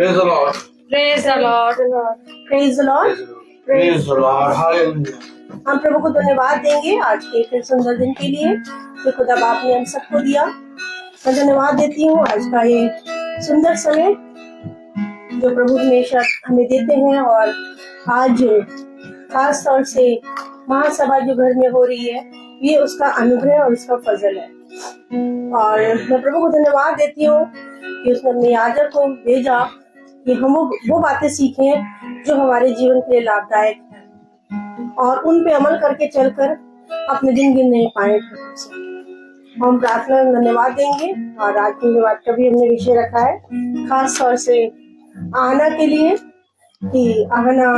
Praise the Lord. Praise the Lord. Praise the Lord. Praise the Lord. Hallelujah. हम प्रभु को धन्यवाद देंगे आज के फिर सुंदर दिन के लिए जो खुदा बाप ने हम सबको दिया। मैं धन्यवाद देती हूँ आज का ये सुंदर समय जो प्रभु हमेशा हमें देते हैं, और आज खास तौर से महासभा जो घर में हो रही है ये उसका अनुग्रह और उसका फजल है। और मैं प्रभु को धन्यवाद देती हूँ कि उसने अपने याजक को भेजा कि हम वो बातें सीखें जो हमारे जीवन के लिए लाभदायक है और उन पे अमल करके चलकर अपने दिन गिनने पाए। हम प्रार्थना धन्यवाद देंगे। और आज की धन्यवाद का भी हमने विषय रखा है खास तौर से आहना के लिए कि आहना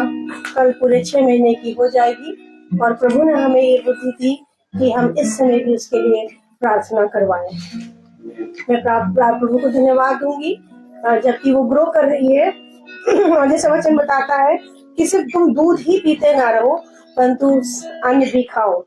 कल पूरे 6 महीने की हो जाएगी, और प्रभु ने हमें ये बुद्धि दी कि हम इस समय भी उसके लिए प्रार्थना करवाएं। मैं प्रभु को धन्यवाद दूंगी जबकि वो ग्रो कर रही है। और जैसे वचन बताता है कि सिर्फ तुम दूध ही पीते ना रहो परंतु अन्न भी खाओ।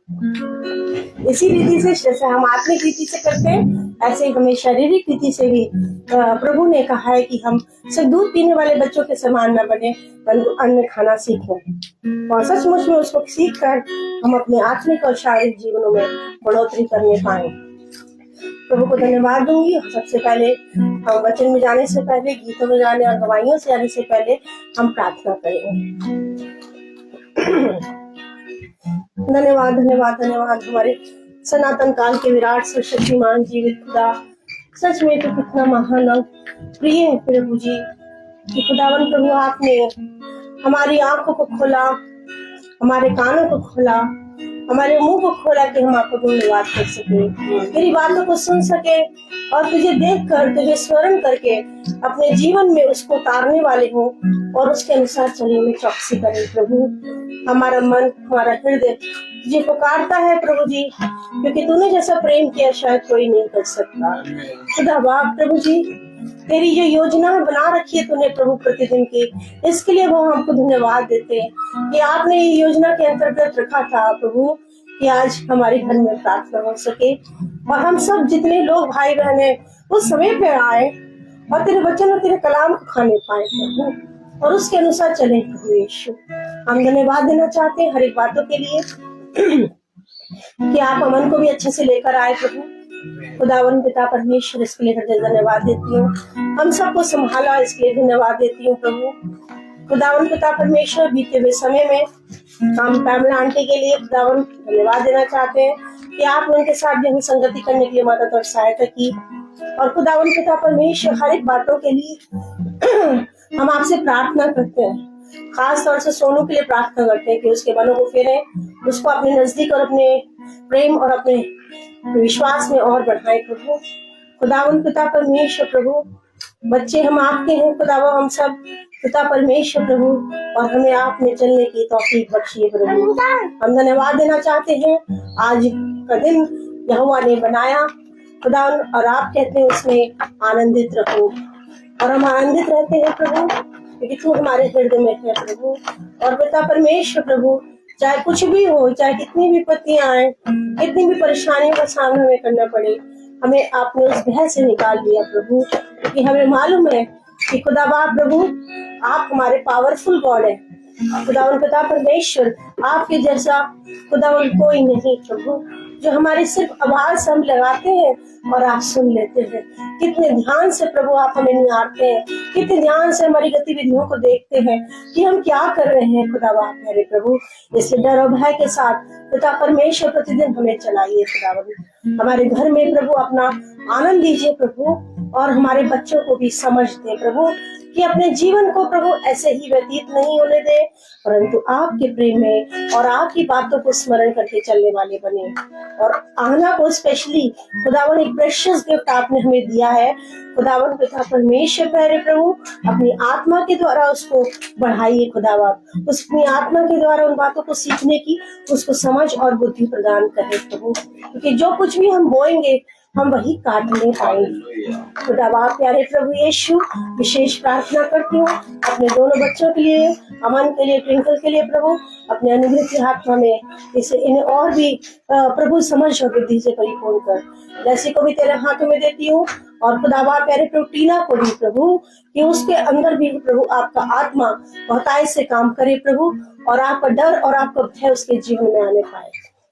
इसी रीति से जैसे हम आत्मिक रीति से करते हैं ऐसे हमें शारीरिक रीति से भी प्रभु ने कहा है कि हम सिर्फ दूध पीने वाले बच्चों के समान न बने परंतु अन्न खाना सीखें, और सचमुच में उसको सीख कर हम अपने आत्मिक और शारीरिक जीवनों में बढ़ोतरी करने पाए। प्रभु को धन्यवाद दूंगी। सबसे पहले हम वचन में जाने से पहले, गीतों में जाने और गवाहियों से जाने से पहले हम प्रार्थना करेंगे। धन्यवाद धन्यवाद धन्यवाद हमारे सनातन काल के विराट शक्तिमान जीवित खुदा, सच में तो कितना महान और प्रिय है प्रभु जी कि खुदावन प्रभु आपने हमारी आंखों को खोला, हमारे कानों को खोला, हमारे मुंह को खोला कि हम आपको धन्यवाद कर सके, तेरी बातों को सुन सके और तुझे देखकर, तुझे स्मरण करके अपने जीवन में उसको उतारने वाले हो और उसके अनुसार चलने में चौकसी करें। प्रभु हमारा मन, हमारा हृदय तुझे पुकारता है प्रभु जी, क्योंकि तूने जैसा प्रेम किया शायद कोई नहीं कर सकता। खुदा बाप प्रभु जी, तेरी जो योजना बना रखी है तूने प्रभु प्रतिदिन की, इसके लिए वो हमको धन्यवाद देते हैं कि आपने ये योजना के अंतर्गत रखा था प्रभु कि आज हमारे घर में प्रार्थना हो सके और हम सब जितने लोग भाई बहन हैं उस समय पे आए और तेरे वचन और तेरे कलाम को खाने पाए प्रभु, और उसके अनुसार चले प्रभु यीशु। हम धन्यवाद देना चाहते हैं हर एक बातों के लिए कि आप अमन को भी अच्छे से लेकर आए प्रभु। खुदावन पिता परमेश्वर इसके लिए हृदय धन्यवाद देती हूँ। हम सबको संभाला इसके लिए धन्यवाद देती हूँ प्रभु। खुदावन पिता परमेश्वर बीते हुए समय में हम पैमला आंटी के लिए खुदावन धन्यवाद देना चाहते हैं कि आपने उनके साथ जो संगति करने के लिए मदद और सहायता की। और खुदावन पिता परमेश्वर हर एक बातों के लिए हम आपसे प्रार्थना करते हैं, खास तौर से सोनू के लिए प्रार्थना करते हैं कि उसके मनों को फेरे, उसको अपने नजदीक और अपने प्रेम और अपने विश्वास में और बढ़ाए प्रभु। खुदावन पिता परमेश्वर प्रभु, बच्चे हम आपके हैं खुदावा, हम सब पिता परमेश्वर प्रभु, और हमें आप में चलने की तौफीक बख्शिए प्रभु। हम धन्यवाद देना चाहते हैं आज का दिन यहोवा ने बनाया खुदा, और आप कहते हैं उसमें आनंदित रहो, और हम आनंदित रहते हैं प्रभु क्योंकि तू हमारे हृदय में है प्रभु। और पिता परमेश्वर प्रभु, चाहे कुछ भी हो, चाहे कितनी भी विपत्तियां आए, कितनी भी परेशानियों का सामना हमें करना पड़े, हमें आपने उस भय से निकाल दिया प्रभु, क्योंकि हमें मालूम है कि खुदा बाप प्रभु आप हमारे पावरफुल गॉड है। खुदावन पिता परमेश्वर, आपके जैसा खुदावन कोई नहीं प्रभु, जो हमारे सिर्फ आवाज हम लगाते हैं और आप सुन लेते हैं। कितने ध्यान से प्रभु आप हमें निहारते हैं, कितने ध्यान से हमारी गतिविधियों को देखते हैं कि हम क्या कर रहे हैं खुदा बाप मेरे प्रभु। इसलिए डर और भय के साथ पिता परमेश्वर प्रतिदिन हमें चलाइए खुदावन। हमारे घर में प्रभु अपना आनंद दीजिए प्रभु, और हमारे बच्चों को भी समझ दे प्रभु कि अपने जीवन को प्रभु ऐसे ही व्यतीत नहीं होने दे, परंतु आपके प्रेम में और आपकी बातों को स्मरण करके चलने वाले बने। और आहना को स्पेशली खुदावन एक प्रेशियस गिफ्ट आपने हमें दिया है खुदावन पिता परमेश्वर प्यारे प्रभु, अपनी आत्मा के द्वारा उसको बढ़ाइए खुदावन, उसकी आत्मा के द्वारा उन बातों को सीखने की उसको समझ और बुद्धि प्रदान करें प्रभु, क्योंकि जो कुछ भी हम बोएंगे हम वही काटने पाएंगे। खुदा बाप प्यारे प्रभु यीशु, विशेष प्रार्थना करती हूँ अपने दोनों बच्चों के लिए, अमन के लिए, ट्विंकल के लिए प्रभु, अपने अनुग्रह के हाथ में इसे इन्हें और भी प्रभु समझ और बुद्धि से परिपूर्ण कर। जैसे को भी तेरे हाथों में देती हूँ और खुदावा प्यारे प्रभु टीना को भी प्रभु कि उसके अंदर भी प्रभु आपका आत्मा बहुतायत से काम करे प्रभु, और आपका डर और आपका भय उसके जीवन में आने पाए।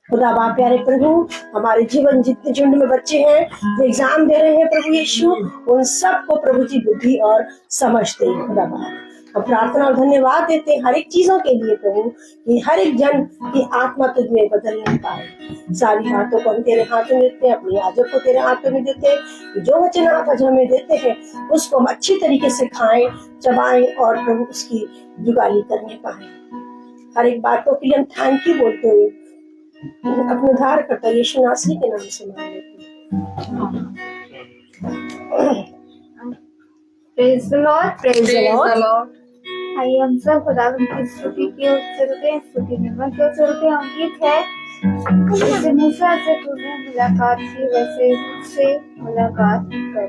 खुदावा प्यारे प्रभु हमारे जीवन जितने झुंड में बच्चे हैं जो एग्जाम दे रहे हैं प्रभु यीशु, उन सबको प्रभु जी बुद्धि और समझ दे खुदावा। हम प्रार्थना और धन्यवाद देते हैं हर एक चीजों के लिए प्रभु कि हर एक जन की आत्मा तुझ में बदल नहीं पाए। सारी बातों को हम तेरे हाथों में देते हैं, अपनी याजक को तेरे हाथों में देते हैं। जो वचन आप आज हमें देते हैं उसको हम अच्छी तरीके से खाएं, चबाएं और प्रभु उसकी जुगाली करने पाए। हर एक बातों के लिए हम थैंक यू बोलते हुए अपने उद्धारकर्ता यीशु नासरी के नाम से मांग लेते हैं। Praise the Lord, praise the Lord. आइए हम सब खुदावंद की स्तुति की ओर चलते हैं, स्तुति निगम की ओर चलते हैं। गीत है जैसे मूसा से तूने मुलाकात की वैसे मुझसे मुलाकात कर।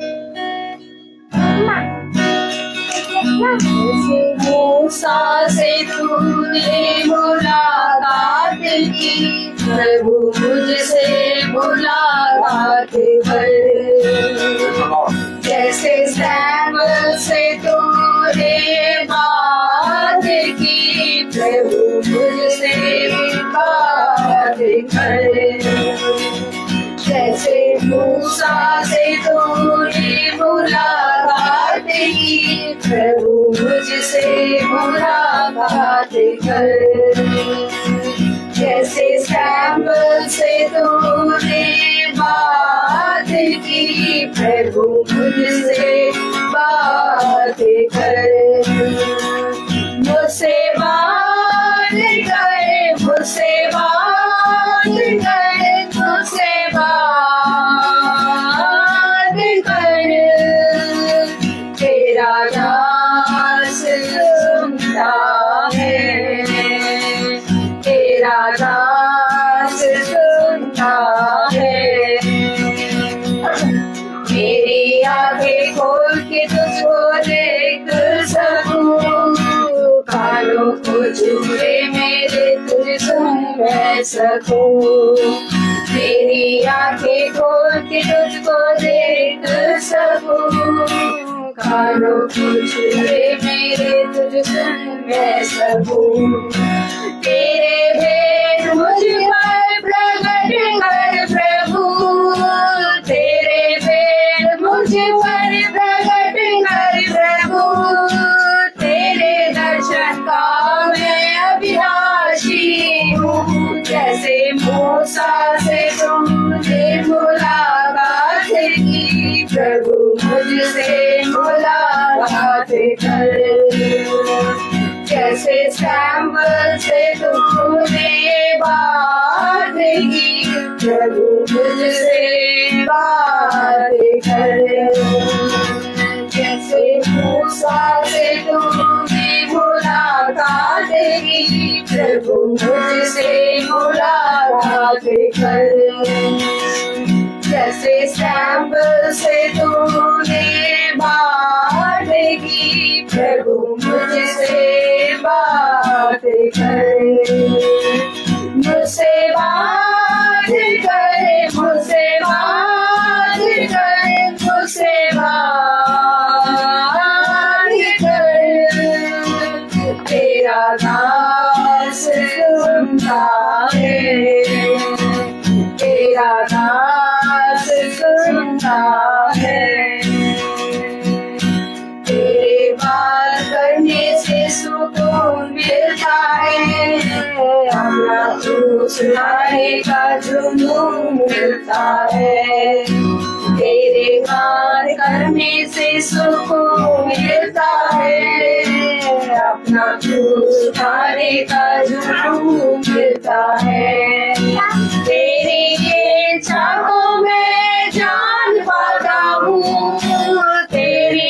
जैसे मूसा से तूने मुलाकात की, प्रभु मुझसे मुलाकात कर। जैसे सैमुएल से तूने बात की, प्रभु मुझसे बात कर। जैसे मूसा से तूने मुलाकात की, प्रभु मुझसे मुलाकात कर। जैसे सैमुएल से तूने बात की, प्रभु मुझसे बात कर। मुझसे बात कर, मुझसे बात कर, मुझसे बात कर। तेरा दास सुनता है, तेरा दास सुनता है। मेरी आंखें खोल के तुझको देख सकूं, कानों को छुए मेरे तुझ सुन मैं सकूं। मेरी आंखें खोल के तुझको देख सकूं, कानों को छुए मेरे तुझ सुन मैं सकूं। तेरे भेद मुझ पर प्रगट कर प्रभु, तेरे भेद मुझ पर प्रगट कर प्रभु। तेरे दर्शन का मैं अभिलाषी हूँ। जैसे मूसा से तुमने मुलाकात की, प्रभु मुझसे मुलाकात कर। जैसे सैमुएल से तूने बात की, प्रभु मुझसे बात कर। जैसे मूसा से तूने मुलाकात की, प्रभु मुझसे मुलाकात कर। जैसे सैमुएल से तूने बात की, प्रभु मुझसे बात कर। मुझसे बात कर, मुझसे बात कर, मुझसे बात कर। तेरा दास सुनता है, तेरा दास सुनता है। तेरे बात करने से सुकून मिलता है, अपना सुनाने का जुनून मिलता है। तेरे बात करने से सुकून मिलता है, अपना सुनाने का जुनून मिलता है। तेरी इच्छा को मैं जान पाता हूँ, तेरी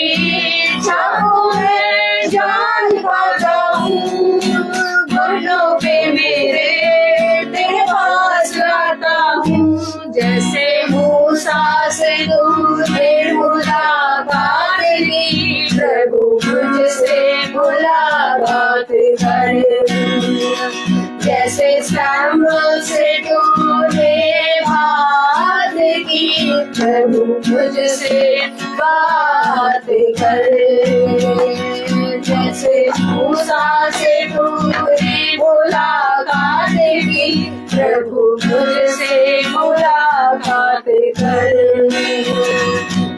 इच्छा को मैं जान पाता हूँ। घुटनों पे मेरे तेरे पास लाता हूँ। जैसे मूसा से तूने मुलाकात की, मूसा से तूने मुलाकात की, प्रभु मुझसे मुलाकात कर।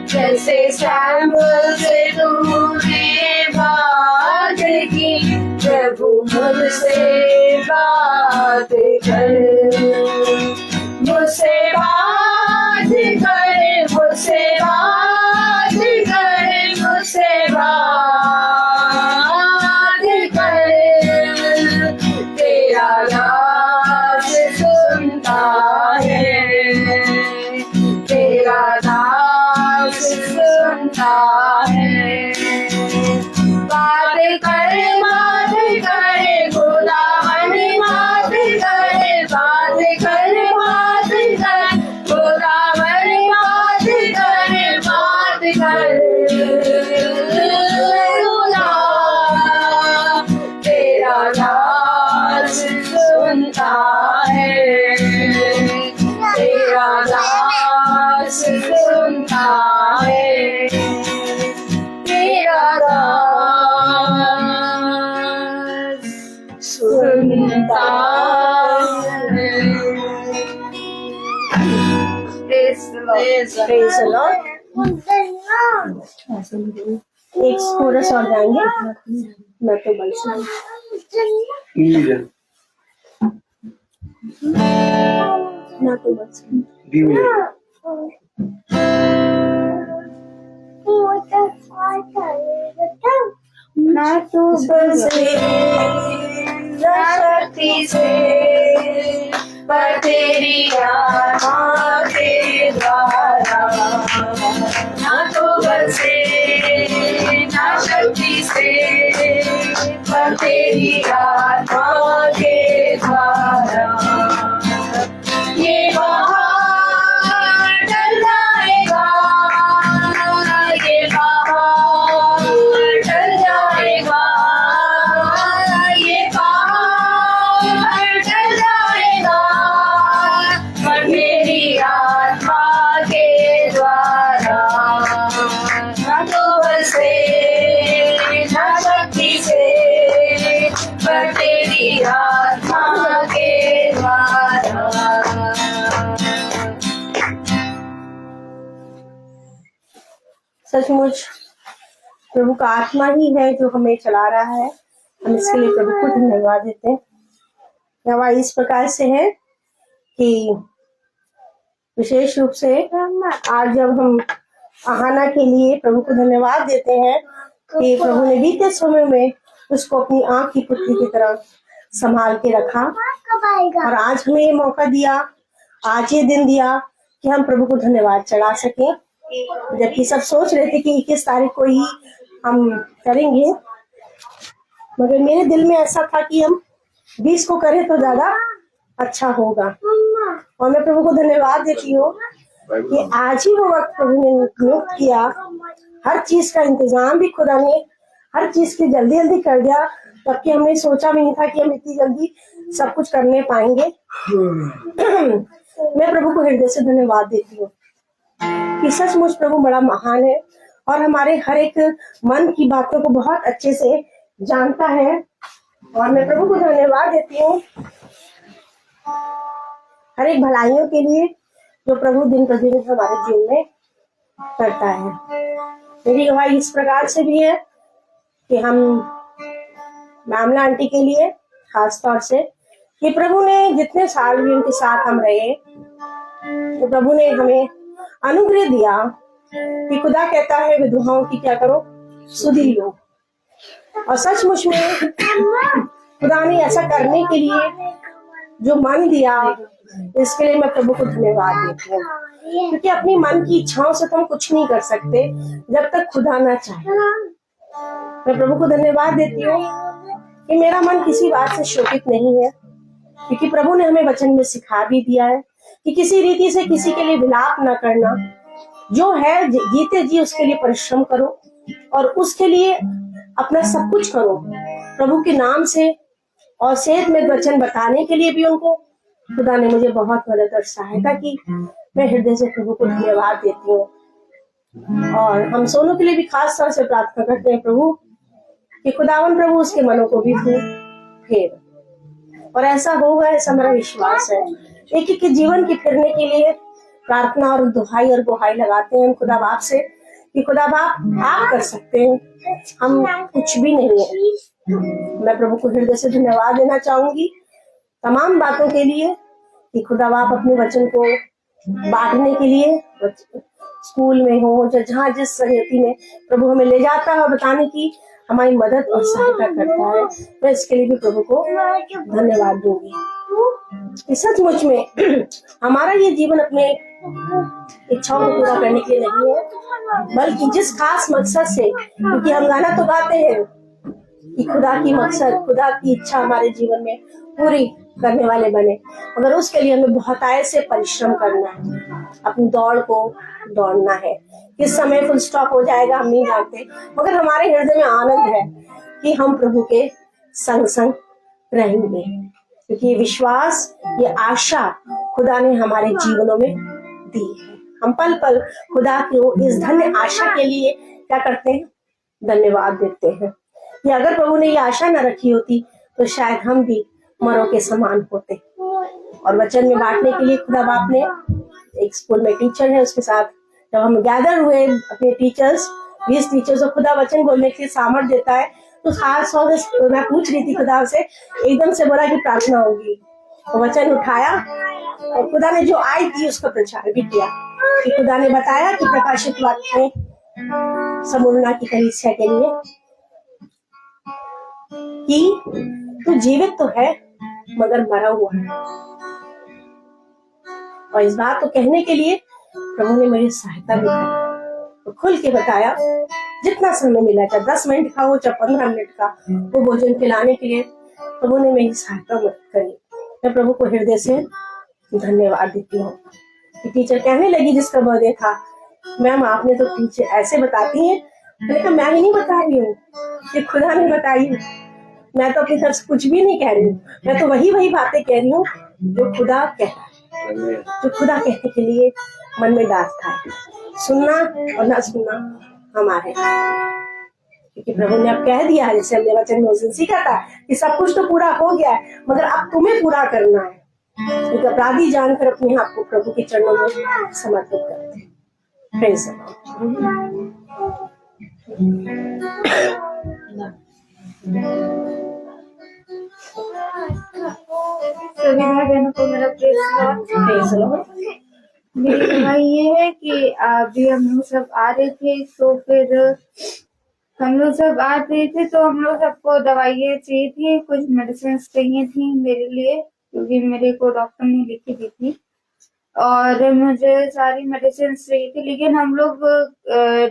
जैसे सैमुअल से तूने बात की, प्रभु मुझसे बात कर। मुझसे बात कर, मुझसे बात कर, मुझसे बात कर। तेरा दास सुनता है, तेरा दास सुनता है। बात कर, बात कर, खुदावन बात कर, बात कर, बात कर, खुदावन बात कर, बात कर। खुदा तेरा दास सुनता है, तेरा दास सुनता है, तेरा दास सुनता है। Praise the Lord. एक कोरस और गाएंगे, मैं तो बल से ना तो बस ना तो बल से ना शक्ति से, पर तेरी आत्मा के द्वारा। ना तो बल से ना शक्ति से, पर तेरी आत्मा के द्वारा। ये पहाड़ टल जाएगा, ये पहाड़ टल जाएगा, ये पहाड़ टल जाएगा, पर मेरी आत्मा के द्वारा। ना तो बल से ना शक्ति से, पर तेरी आत्मा के द्वारा। सचमुच प्रभु का आत्मा ही है जो हमें चला रहा है। हम इसके लिए प्रभु को धन्यवाद देते हैं। गवाही इस प्रकार से है कि विशेष रूप से आज जब हम आहाना के लिए प्रभु को धन्यवाद देते हैं कि प्रभु ने बीते समय में उसको अपनी आंख की पुत्री की तरह संभाल के रखा, और आज हमें ये मौका दिया, आज ये दिन दिया कि हम प्रभु को धन्यवाद चढ़ा सकें। जबकि सब सोच रहे थे कि 21 तारीख को ही हम करेंगे, मगर मेरे दिल में ऐसा था कि हम 20 को करें तो ज्यादा अच्छा होगा। और मैं प्रभु को धन्यवाद देती हूँ कि आज ही वो वक्त प्रभु ने नियुक्त किया। हर चीज का इंतजाम भी खुदा ने हर चीज की जल्दी जल्दी कर दिया, जबकि हमने सोचा भी नहीं था कि हम इतनी जल्दी सब कुछ करने पाएंगे। मैं प्रभु को हृदय से धन्यवाद देती हूँ कि सचमुच प्रभु बड़ा महान है और हमारे हर एक मन की बातों को बहुत अच्छे से जानता है। और मैं प्रभु को धन्यवाद देती हूँ हर एक भलाइयों के लिए जो प्रभु दिन प्रतिदिन हमारे जीवन में करता है। मेरी गवाही इस प्रकार से भी है कि हम मामला आंटी के लिए खास तौर से कि प्रभु ने जितने साल भी उनके साथ हम रहे, तो प्रभु ने हमें अनुग्रह दिया कि खुदा कहता है विधवाओं की क्या करो, सुधि लो। और सचमुच में खुदा ने ऐसा करने के लिए जो मन दिया, इसके लिए मैं प्रभु को धन्यवाद देती हूँ। क्योंकि अपनी मन की इच्छाओं से तो हम कुछ नहीं कर सकते जब तक खुदा ना चाहे। मैं प्रभु को धन्यवाद देती हूँ कि मेरा मन किसी बात से शोकित नहीं है, क्योंकि प्रभु ने हमें वचन में सिखा भी दिया है कि किसी रीति से किसी के लिए विलाप ना करना, जो है जीते जी उसके लिए परिश्रम करो और उसके लिए अपना सब कुछ करो प्रभु के नाम से। और सेहत में वचन बताने के लिए भी उनको खुदा ने मुझे बहुत मदद और सहायता की। मैं हृदय से प्रभु को धन्यवाद देती हूँ। और हम सोनू के लिए भी खास तौर से प्रार्थना करते हैं प्रभु कि खुदावन प्रभु उसके मनों को भी फेर, और ऐसा होगा, ऐसा मेरा विश्वास है। एक एक के जीवन की फिरने के लिए प्रार्थना और दुहाई और गुहाई लगाते हैं खुदा बाप से कि खुदा बाप आप कर सकते हैं, हम कुछ भी नहीं है। मैं प्रभु को हृदय से धन्यवाद देना चाहूंगी तमाम बातों के लिए कि खुदा बाप अपने वचन को बांटने के लिए स्कूल में हो, जहाँ जिस सहयोगी में प्रभु हमें ले जाता है और बताने की हमारी मदद और सहायता करता है, मैं इसके लिए भी प्रभु को धन्यवाद दूंगी। सचमुच में हमारा ये जीवन अपने इच्छाओं को पूरा करने के लिए नहीं है, बल्कि जिस खास मकसद से, क्योंकि हम गाना तो गाते हैं कि खुदा की मकसद, खुदा की इच्छा हमारे जीवन में पूरी करने वाले बने, मगर उसके लिए हमें बहुत आय से परिश्रम करना है, अपनी दौड़ को दौड़ना है। किस समय फुल स्टॉप हो जाएगा हम नहीं जानते, मगर हमारे हृदय में आनंद है कि हम प्रभु के संग संग रहेंगे, क्योंकि ये विश्वास, ये आशा खुदा ने हमारे जीवनों में दी है। हम पल पल खुदा को इस धन्य आशा के लिए क्या करते हैं, धन्यवाद देते हैं। कि अगर प्रभु ने ये आशा न रखी होती तो शायद हम भी मरों के समान होते। और वचन में बांटने के लिए खुदा बाप ने, एक स्कूल में टीचर है, उसके साथ जब हम गैदर हुए अपने टीचर्स, 20 टीचर्स, और खुदा वचन बोलने के लिए सामर्थ्य देता है, तो खास मैं पूछ रही थी खुदा से, एकदम से बोला कि प्रार्थना होगी, तो वचन उठाया और खुदा ने जो आई थी उसका प्रचार भी किया। कि खुदा ने बताया कि प्रकाशित वाक्य में समूर्णा की कलीसिया के लिए कि तू जीवित तो है मगर मरा हुआ है, और इस बात को कहने के लिए प्रभु ने मेरी सहायता भी की, तो खुल के बताया जितना समय मिला, चाहे 10 मिनट का हो चाहे 15 मिनट का, वो भोजन खिलाने के लिए प्रभु ने मेरी सहायता मदद करी। मैं प्रभु को हृदय से धन्यवाद देती हूँ। टीचर कहने लगी जिसका बर्थडे था, मैम आपने तो टीचर ऐसे बताती हैं, मैंने कहा मैं ही नहीं बता रही हूँ, ये खुदा ने बताई, मैं तो अपनी तरफ से कुछ भी नहीं कह रही हूँ, मैं तो वही बातें कह रही हूँ जो खुदा कहता है, जो खुदा कहने के लिए मन में डालता है। सुनना और ना सुनना हमारे, क्योंकि प्रभु ने अब कह दिया, जैसे हमने वचन में उस दिन सीखा था कि सब कुछ तो पूरा हो गया है, मगर अब तुम्हें पूरा करना है। एक अपराधी जानकर अपने आप को प्रभु के चरणों में समर्पित करते हैं। प्रेज़ द सभी भाई बहनों को मेरा प्रेज़ लॉर्ड। मेरी दवाई ये है कि अभी हम लोग सब आ रहे थे, तो फिर हम लोग सब आ रहे थे तो हम लोग सबको दवाइयाँ चाहिए थी, कुछ मेडिसिन चाहिए थी मेरे लिए, क्योंकि मेरे को डॉक्टर ने लिख के दी थी और मुझे सारी मेडिसिन चाहिए थी। लेकिन हम लोग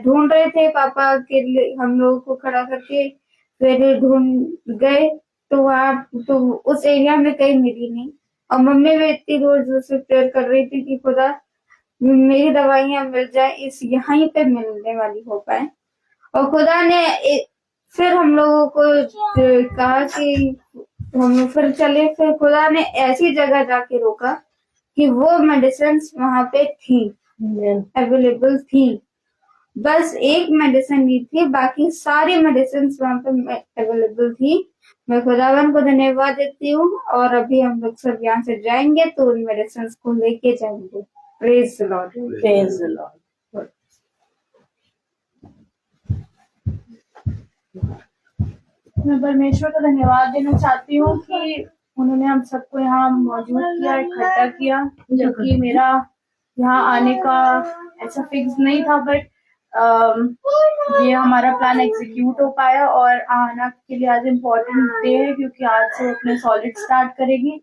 ढूंढ रहे थे पापा के लिए, हम लोगों को खड़ा करके फिर ढूंढ गए, तो वहाँ तो उस एरिया में कहीं मिली नहीं। और मम्मी भी इतनी जोर जोर से प्रेयर कर रही थी कि खुदा मेरी दवाइयाँ मिल जाए, इस यहीं पे मिलने वाली हो पाए। और खुदा ने फिर हम लोगों को कहा कि हम लोग फिर चले, फिर खुदा ने ऐसी जगह जाके रोका कि वो मेडिसिन वहां पे थी, अवेलेबल थी। बस एक मेडिसिन नहीं थी, बाकी सारी मेडिसिन वहां पे अवेलेबल थी। मैं खुदावन को धन्यवाद देती हूँ। और अभी हम लोग सब यहाँ से जाएंगे तो उन मेडिसिन को लेके जाएंगे। Praise the Lord, praise the Lord. मैं परमेश्वर का धन्यवाद देना चाहती हूँ कि उन्होंने हम सबको यहाँ मौजूद किया, इकट्ठा किया, जो कि मेरा यहाँ आने का ऐसा फिक्स नहीं था, बट ये हमारा प्लान एग्जीक्यूट हो पाया। और आना के लिए आज इम्पोर्टेंट डे है, क्योंकि आज से अपने सॉलिड स्टार्ट करेगी।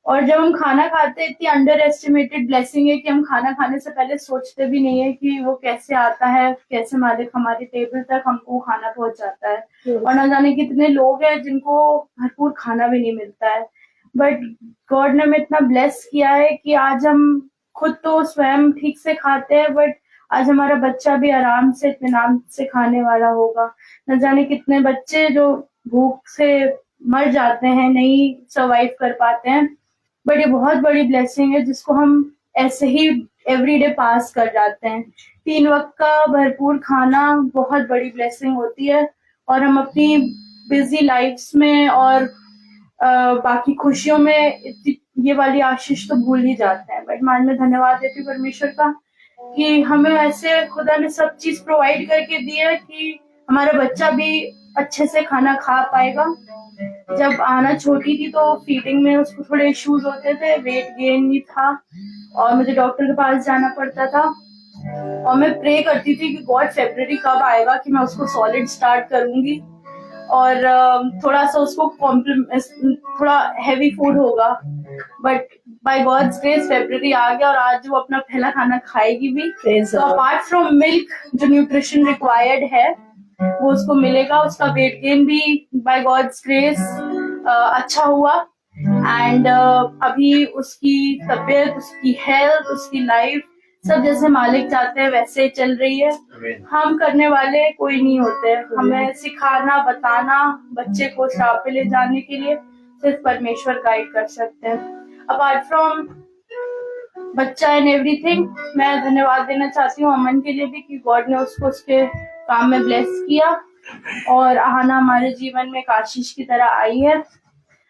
और जब हम खाना खाते हैं, इतनी अंडर एस्टिमेटेड ब्लेसिंग है कि हम खाना खाने से पहले सोचते भी नहीं है कि वो कैसे आता है, कैसे मालिक हमारे टेबल तक हमको खाना पहुंच जाता है। और न जाने कितने लोग हैं जिनको भरपूर खाना भी नहीं मिलता है, बट गॉड ने हमें इतना ब्लेस किया है कि आज हम खुद तो स्वयं ठीक से खाते हैं, बट आज हमारा बच्चा भी आराम से इत्मीनान से खाने वाला होगा। न जाने कितने बच्चे जो भूख से मर जाते हैं, नहीं सर्वाइव कर पाते हैं, बट ये बहुत बड़ी ब्लेसिंग है जिसको हम ऐसे ही एवरीडे पास कर जाते हैं। 3 वक्त का भरपूर खाना बहुत बड़ी ब्लेसिंग होती है। और हम अपनी बिजी लाइफ्स में और बाकी खुशियों में ये वाली आशीष तो भूल ही जाते हैं। बट मैं धन्यवाद देती हूँ परमेश्वर का कि हमें ऐसे खुदा ने सब चीज प्रोवाइड करके दी है कि हमारा बच्चा भी अच्छे से खाना खा पाएगा। जब आना छोटी थी तो फीडिंग में उसको थोड़े इश्यूज होते थे, वेट गेन भी था और मुझे डॉक्टर के पास जाना पड़ता था और मैं प्रे करती थी कि गॉड फरवरी कब आएगा कि मैं उसको सॉलिड स्टार्ट करूंगी और थोड़ा सा उसको थोड़ा हैवी फूड होगा। बट बाय गॉड्स ग्रेस फरवरी आ गया और आज वो अपना पहला खाना खाएगी भी। तो अपार्ट फ्रॉम मिल्क जो न्यूट्रिशन रिक्वायर्ड है वो उसको मिलेगा। उसका वेट गेन भी बाय गॉड्स ग्रेस अच्छा हुआ एंड अभी उसकी तबीयत, उसकी हेल्थ, उसकी लाइफ सब जैसे मालिक चाहते हैं वैसे चल रही है। हम करने वाले कोई नहीं होते, हमें सिखाना बताना बच्चे को राह पे ले जाने के लिए सिर्फ परमेश्वर गाइड कर सकते हैं। अपार्ट फ्रॉम बच्चा एंड एवरीथिंग, मैं धन्यवाद देना चाहती हूँ अमन के लिए भी कि गॉड ने उसको उसके काम में ब्लेस किया और आहाना हमारे जीवन में एक आशीष की तरह आई है।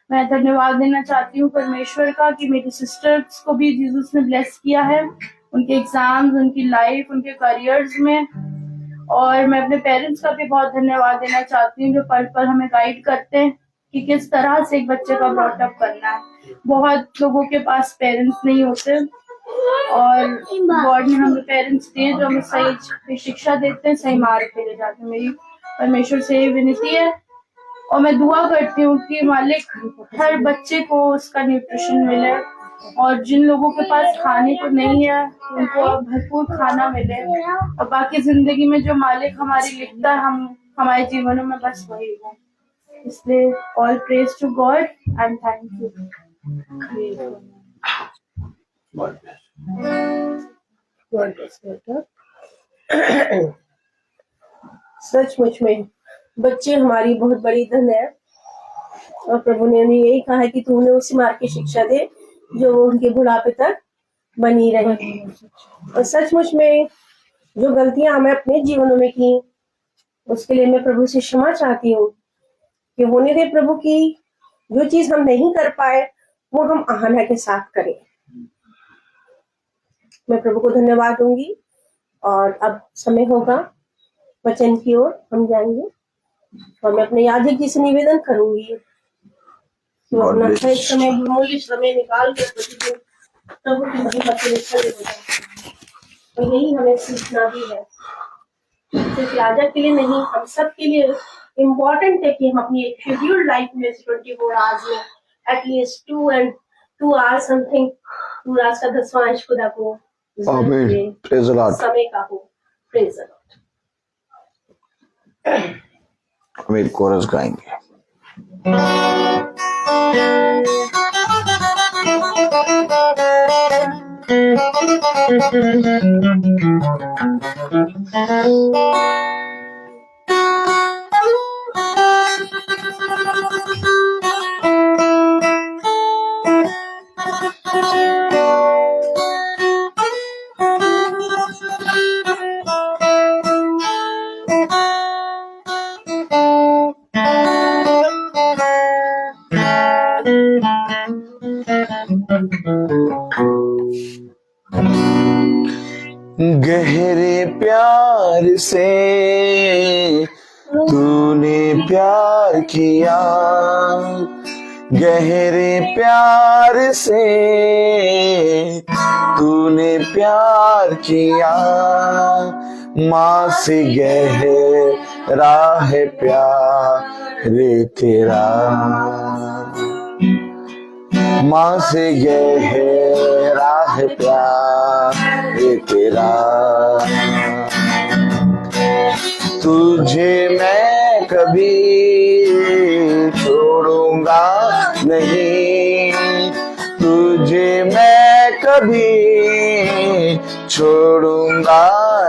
मैं धन्यवाद देना चाहती हूँ परमेश्वर का कि मेरी सिस्टर्स को भी जीसस ने ब्लेस किया है, उनके एग्जाम्स, उनकी लाइफ, उनके करियर्स में। और मैं अपने पेरेंट्स का भी बहुत धन्यवाद देना चाहती हूँ जो पल पल हमें गाइड करते हैं कि किस तरह से एक बच्चे का ब्रॉटअप करना है। बहुत लोगों के पास पेरेंट्स नहीं होते और गॉड ने हमें पेरेंट्स दिए जो हमें सही शिक्षा देते हैं, सही मार्ग पे ले जाते हैं। मेरी परमेश्वर से ये विनती है और मैं दुआ करती हूँ कि मालिक हर बच्चे को उसका न्यूट्रिशन मिले और जिन लोगों के पास खाने को नहीं है उनको भरपूर खाना मिले और बाकी जिंदगी में जो मालिक हमारी लिखता है हम हमारे जीवनों में बस वही हो। इसलिए all praise to God and thank you. सचमुच में बच्चे हमारी बहुत बड़ी धन है और प्रभु ने उन्हें यही कहा है कि तू उन्हें उसी मार्ग की शिक्षा दे जो उनके बुढ़ापे तक बनी रहे। और सचमुच में जो गलतियां हमें अपने जीवनों में की उसके लिए मैं प्रभु से क्षमा चाहती हूँ कि होने दे प्रभु की जो चीज हम नहीं कर पाए वो हम आहाना के साथ करें। मैं प्रभु को धन्यवाद दूंगी और अब समय होगा वचन की ओर हम जाएंगे और मैं अपने याजक जी से निवेदन करूंगी कि वो अपना समय मूल्य समय निकाल कर प्रतिदिन प्रभु की महिमा के लिए खड़े हो जाए। और यही हमें सीखना भी है, सिर्फ याजक के लिए नहीं हम सब के लिए इम्पोर्टेंट है कि हम अपनी एक शेड्यूल्ड लाइफ में 24 आवर्स में एटलीस्ट 2 आवर्स समथिंग 2 आवर्स का 10वां अंश खुदा को प्रेज द लॉर्ड समय का हो। Praise the Lord. हम कोरस गाएंगे। गहरे प्यार से तूने प्यार किया, गहरे प्यार से तूने प्यार किया, माँ से गहरा है प्यार तेरा, माँ से गहरा है प्यार तेरा, तुझे मैं कभी छोड़ूंगा नहीं, तुझे मैं कभी छोड़ूंगा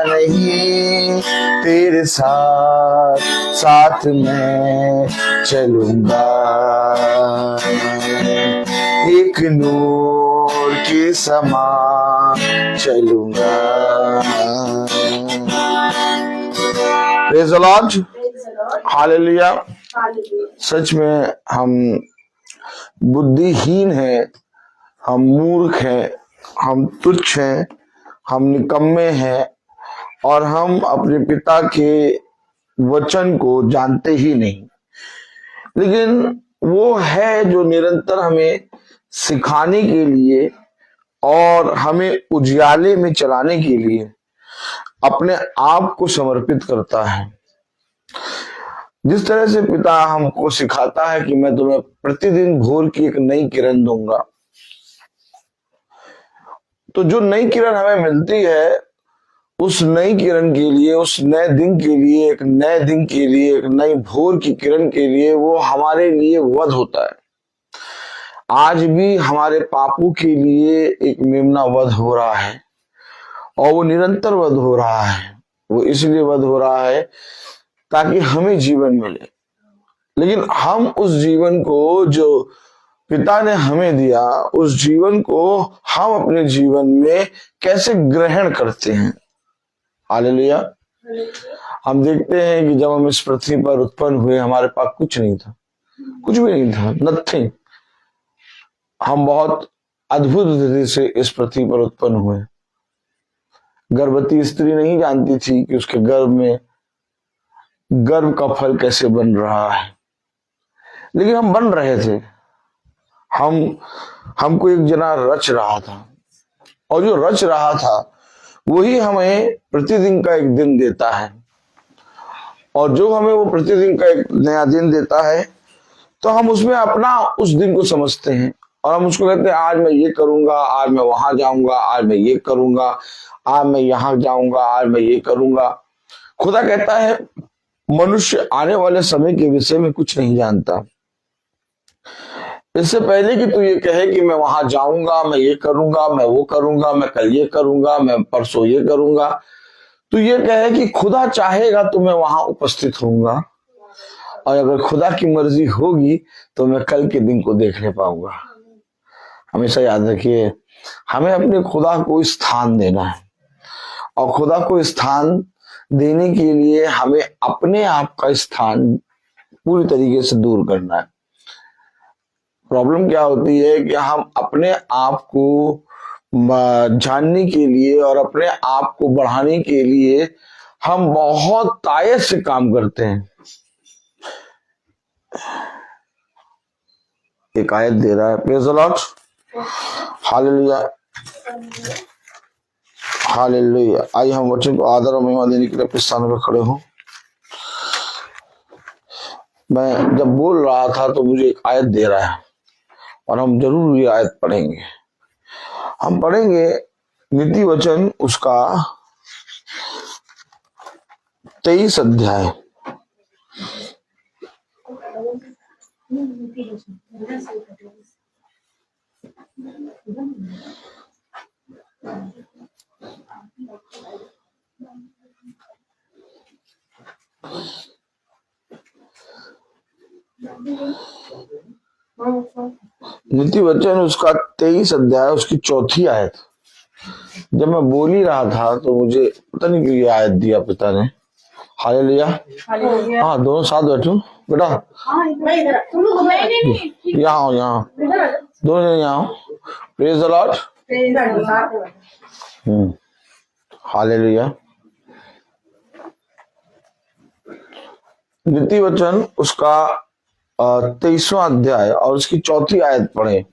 नहीं, तेरे साथ साथ मैं चलूंगा, एक नूर के समान चलूंगा। Praise the Lord. हालेलुया। सच में हम बुद्धिहीन हैं, हम मूर्ख हैं, हम तुच्छ हैं, हम निकम्मे हैं और हम अपने पिता के वचन को जानते ही नहीं। लेकिन वो है जो निरंतर हमें सिखाने के लिए और हमें उजियाले में चलाने के लिए अपने आप को समर्पित करता है। जिस तरह से पिता हमको सिखाता है कि मैं तुम्हें प्रतिदिन भोर की एक नई किरण दूंगा, तो जो नई किरण हमें मिलती है उस नई किरण के लिए, उस नए दिन के लिए, एक नए दिन के लिए, एक नई भोर की किरण के लिए वो हमारे लिए वध होता है। आज भी हमारे पापों के लिए एक मेमना वध हो रहा है और वो निरंतर वध हो रहा है। वो इसलिए वध हो रहा है ताकि हमें जीवन मिले। लेकिन हम उस जीवन को जो पिता ने हमें दिया, उस जीवन को हम अपने जीवन में कैसे ग्रहण करते हैं। हालेलुया। हम देखते हैं कि जब हम इस पृथ्वी पर उत्पन्न हुए हमारे पास कुछ नहीं था, कुछ भी नहीं था, नथिंग। हम बहुत अद्भुत रीति से इस पृथ्वी पर उत्पन्न हुए। गर्भवती स्त्री नहीं जानती थी कि उसके गर्भ में गर्भ का फल कैसे बन रहा है, लेकिन हम बन रहे थे। हमको एक जना रच रहा था और जो रच रहा था वही हमें प्रतिदिन का एक दिन देता है। और जो हमें वो प्रतिदिन का एक नया दिन देता है तो हम उसमें अपना उस दिन को समझते हैं और हम उसको कहते हैं आज मैं ये करूंगा, आज मैं वहां जाऊंगा, आज मैं ये करूंगा, आज मैं यहां जाऊंगा, आज मैं ये करूंगा। खुदा कहता है मनुष्य आने वाले समय के विषय में कुछ नहीं जानता। इससे पहले कि तू ये कहे कि मैं वहां जाऊंगा, मैं ये करूंगा, मैं वो करूंगा, मैं कल ये करूंगा, मैं परसों ये करूंगा, तू ये कहे कि खुदा चाहेगा तो मैं वहां उपस्थित होऊंगा और अगर खुदा की मर्जी होगी तो मैं कल के दिन को देखने पाऊंगा। हमेशा याद रखिए, हमें अपने खुदा को स्थान देना है और खुदा को स्थान देने के लिए हमें अपने आप का स्थान पूरी तरीके से दूर करना है। प्रॉब्लम क्या होती है कि हम अपने आप को जानने के लिए और अपने आप को बढ़ाने के लिए हम बहुत तायत से काम करते हैं। एक आयत दे रहा है, praise the Lord, hallelujah, hallelujah. आइए हम वचन को आदर और महिमा देने के लिए अपने स्थान पर खड़े हों। मैं जब बोल रहा था तो मुझे एक आयत दे रहा है और हम जरूर ये आयत पढ़ेंगे। हम पढ़ेंगे नीति वचन उसका 23 अध्याय। नीति वचन उसका 23 अध्याय उसकी 4थी आयत। जब मैं बोल ही रहा था तो मुझे पता नहीं क्यों ये आयत दिया पिता ने। हालेलुया। हाँ, दोनों साथ बैठो बेटा, यहाँ आओ, यहाँ दोनों यहाँ आओ। Praise the Lord, hallelujah. नीति वचन उसका 23वां अध्याय और उसकी 4थी आयत पढ़े।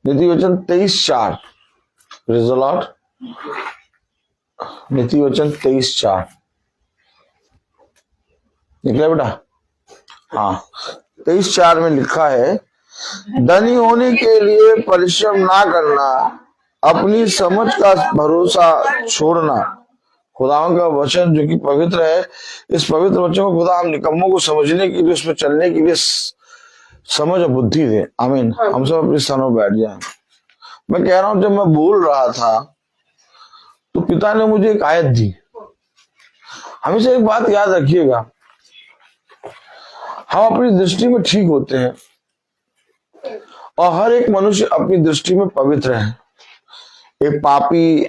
नीति वचन 23:4। Praise the Lord. नीति वचन 23:4 निकला बेटा? हाँ, 23:4 में लिखा है, धनी होने के लिए परिश्रम ना करना, अपनी समझ का भरोसा छोड़ना। खुदावन का वचन जो कि पवित्र है, इस पवित्र वचन को खुदा हम निकम्मों को समझने के लिए, उसमें चलने के लिए समझ और बुद्धि दे। आमीन। हम सब अपने स्थानों पर बैठ जाएं। मैं कह रहा हूं, जब मैं बोल रहा था तो पिता ने मुझे एक आयत दी। हमेशा एक बात याद रखिएगा, हम अपनी दृष्टि में ठीक होते हैं और हर एक मनुष्य अपनी दृष्टि में पवित्र है। एक पापी,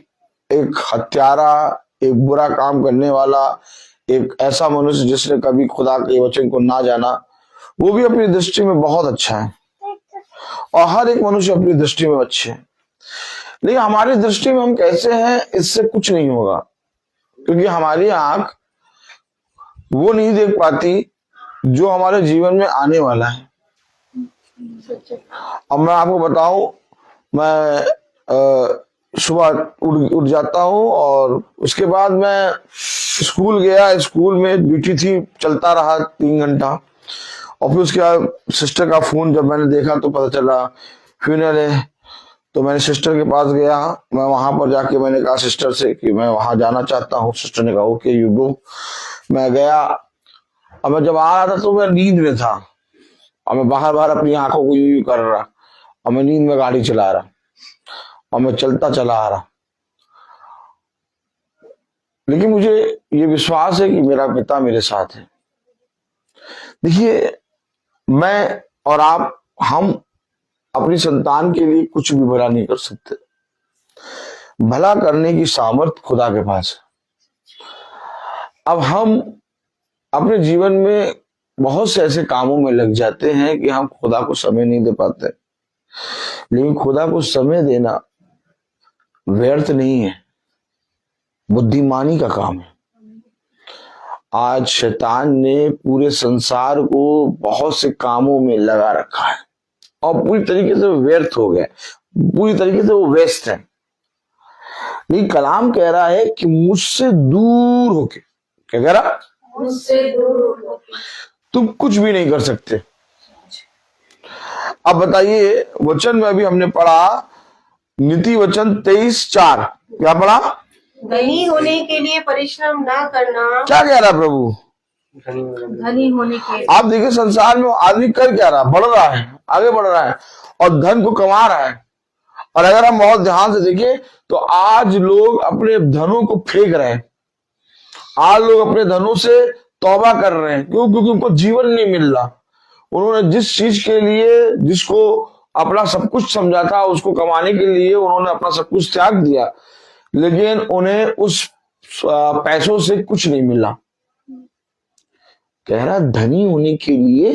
एक हत्यारा, एक बुरा काम करने वाला, एक ऐसा मनुष्य जिसने कभी खुदा के वचन को ना जाना, वो भी अपनी दृष्टि में बहुत अच्छा है, और हर एक मनुष्य अपनी दृष्टि में अच्छे है। लेकिन हमारी दृष्टि में हम कैसे हैं इससे कुछ नहीं होगा, क्योंकि हमारी आंख वो नहीं देख पाती जो हमारे जीवन में आने वाला है। अब मैं आपको बताऊं, मैं सुबह उठ जाता हूँ और उसके बाद मैं स्कूल गया, स्कूल में ड्यूटी थी, चलता रहा 3 घंटा, और फिर उसके बाद सिस्टर का फोन जब मैंने देखा तो पता चला फ्यूनरल है। तो मैंने सिस्टर के पास गया, मैं वहां पर जाके मैंने कहा सिस्टर से कि मैं वहां जाना चाहता हूँ। सिस्टर ने कहा ओके यू गो। मैं गया, और मैं जब आ रहा था तो मैं नींद में था, और मैं बाहर बाहर अपनी आंखों को यूं कर रहा, और मैं नींद में गाड़ी चला रहा, और मैं चलता चला आ रहा। लेकिन मुझे ये विश्वास है कि मेरा पिता मेरे साथ है। देखिए, मैं और आप, हम अपनी संतान के लिए कुछ भी भला नहीं कर सकते। भला करने की सामर्थ खुदा के पास है। अब हम अपने जीवन में बहुत से ऐसे कामों में लग जाते हैं कि हम खुदा को समय नहीं दे पाते। लेकिन खुदा को समय देना व्यर्थ नहीं है, बुद्धिमानी का काम है। आज शैतान ने पूरे संसार को बहुत से कामों में लगा रखा है, और पूरी तरीके से व्यर्थ हो गए, पूरी तरीके से वो वेस्ट है। लेकिन कलाम कह रहा है कि मुझसे दूर होके, क्या कह रहा, मुझसे दूर होके तुम कुछ भी नहीं कर सकते। अब बताइए, वचन में अभी हमने पढ़ा नीति वचन 23:4, क्या पढ़ा, धनी होने के लिए परिश्रम ना करना। क्या कह रहा प्रभु, धनी होने के लिए। आप देखिए संसार में आदमी कर क्या रहा, बढ़ रहा है, आगे बढ़ रहा है, और धन को कमा रहा है। और अगर हम बहुत ध्यान से देखें तो आज लोग अपने धनों को फेंक रहे हैं, आज लोग अपने धनों से तौबा कर रहे हैं। क्यों? क्योंकि उनको जीवन नहीं मिल रहा। उन्होंने जिस चीज के लिए, जिसको अपना सब कुछ समझा था, उसको कमाने के लिए उन्होंने अपना सब कुछ त्याग दिया, लेकिन उन्हें उस पैसों से कुछ नहीं मिला। कह रहा धनी होने के लिए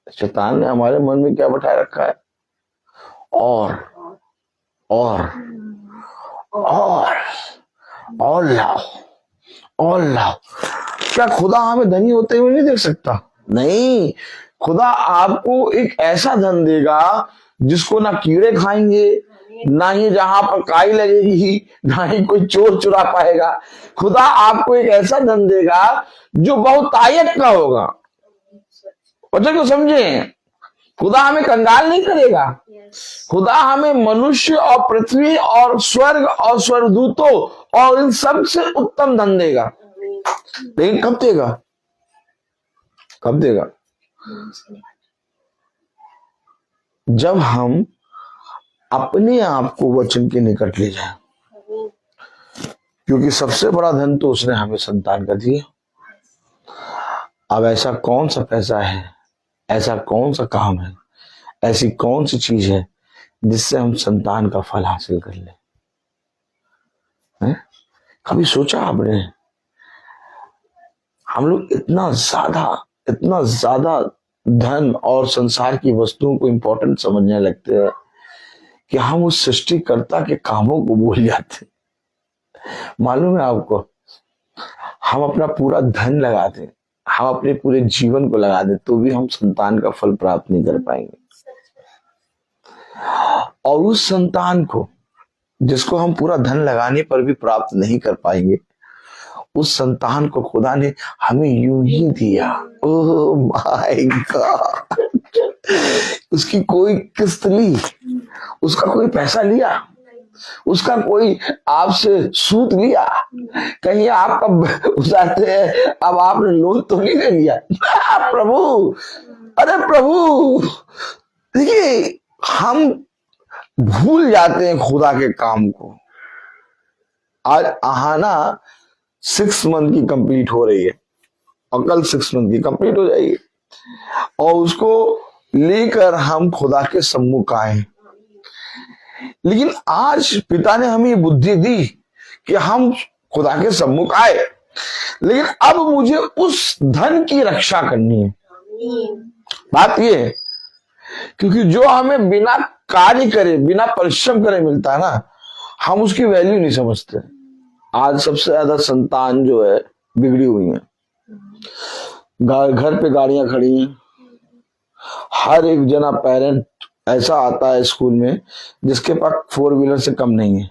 शैतान ने हमारे मन में क्या बैठाए रखा है, और लाओ, और लाओ। क्या खुदा हमें धनी होते हुए नहीं देख सकता? नहीं, खुदा आपको एक ऐसा धन देगा जिसको ना कीड़े खाएंगे, ना ही जहां पर काई लगेगी, ना ही कोई चोर चुरा पाएगा। खुदा आपको एक ऐसा धन देगा जो बहुतायत का होगा। वचन को समझे, खुदा हमें कंगाल नहीं करेगा। खुदा हमें मनुष्य और पृथ्वी और स्वर्ग और स्वर्गदूतों और इन सब से उत्तम धन देगा। लेकिन कब देगा? कब देगा? जब हम अपने आप को वचन के निकट ले जाए, क्योंकि सबसे बड़ा धन तो उसने हमें संतान का दिया। अब ऐसा कौन सा पैसा है, ऐसा कौन सा काम है, ऐसी कौन सी चीज है जिससे हम संतान का फल हासिल कर ले? कभी सोचा आपने? हम लोग इतना ज्यादा धन और संसार की वस्तुओं को इंपॉर्टेंट समझने लगते हैं कि हम उस सृष्टिकर्ता के कामों को भूल जाते। मालूम है आपको, हम अपना पूरा धन लगा दें, हम अपने पूरे जीवन को लगा दें, तो भी हम संतान का फल प्राप्त नहीं कर पाएंगे। और उस संतान को, जिसको हम पूरा धन लगाने पर भी प्राप्त नहीं कर पाएंगे, उस संतान को खुदा ने हमें यूं ही दिया। Oh my God! उसकी कोई किस्त ली, उसका कोई पैसा लिया, उसका कोई आपसे सूद लिया? कहीं आप अब उतारते हैं, अब आपने लोन तो नहीं ले लिया? प्रभु, अरे प्रभु, देखिए हम भूल जाते हैं खुदा के काम को। आज आहाना 6 मंथ की कंप्लीट हो रही है, और कल 6 मंथ की कंप्लीट हो जाएगी, और उसको लेकर हम खुदा के सम्मुख आए। लेकिन आज पिता ने हमें ये बुद्धि दी कि हम खुदा के सम्मुख आए, लेकिन अब मुझे उस धन की रक्षा करनी है। बात ये है, क्योंकि जो हमें बिना कार्य करे, बिना परिश्रम करे मिलता है ना, हम उसकी वैल्यू नहीं समझते। आज सबसे ज्यादा संतान जो है बिगड़ी हुई है। घर पे गाड़ियां खड़ी हैं, हर एक जना पेरेंट ऐसा आता है स्कूल में जिसके पास 4 व्हीलर से कम नहीं है,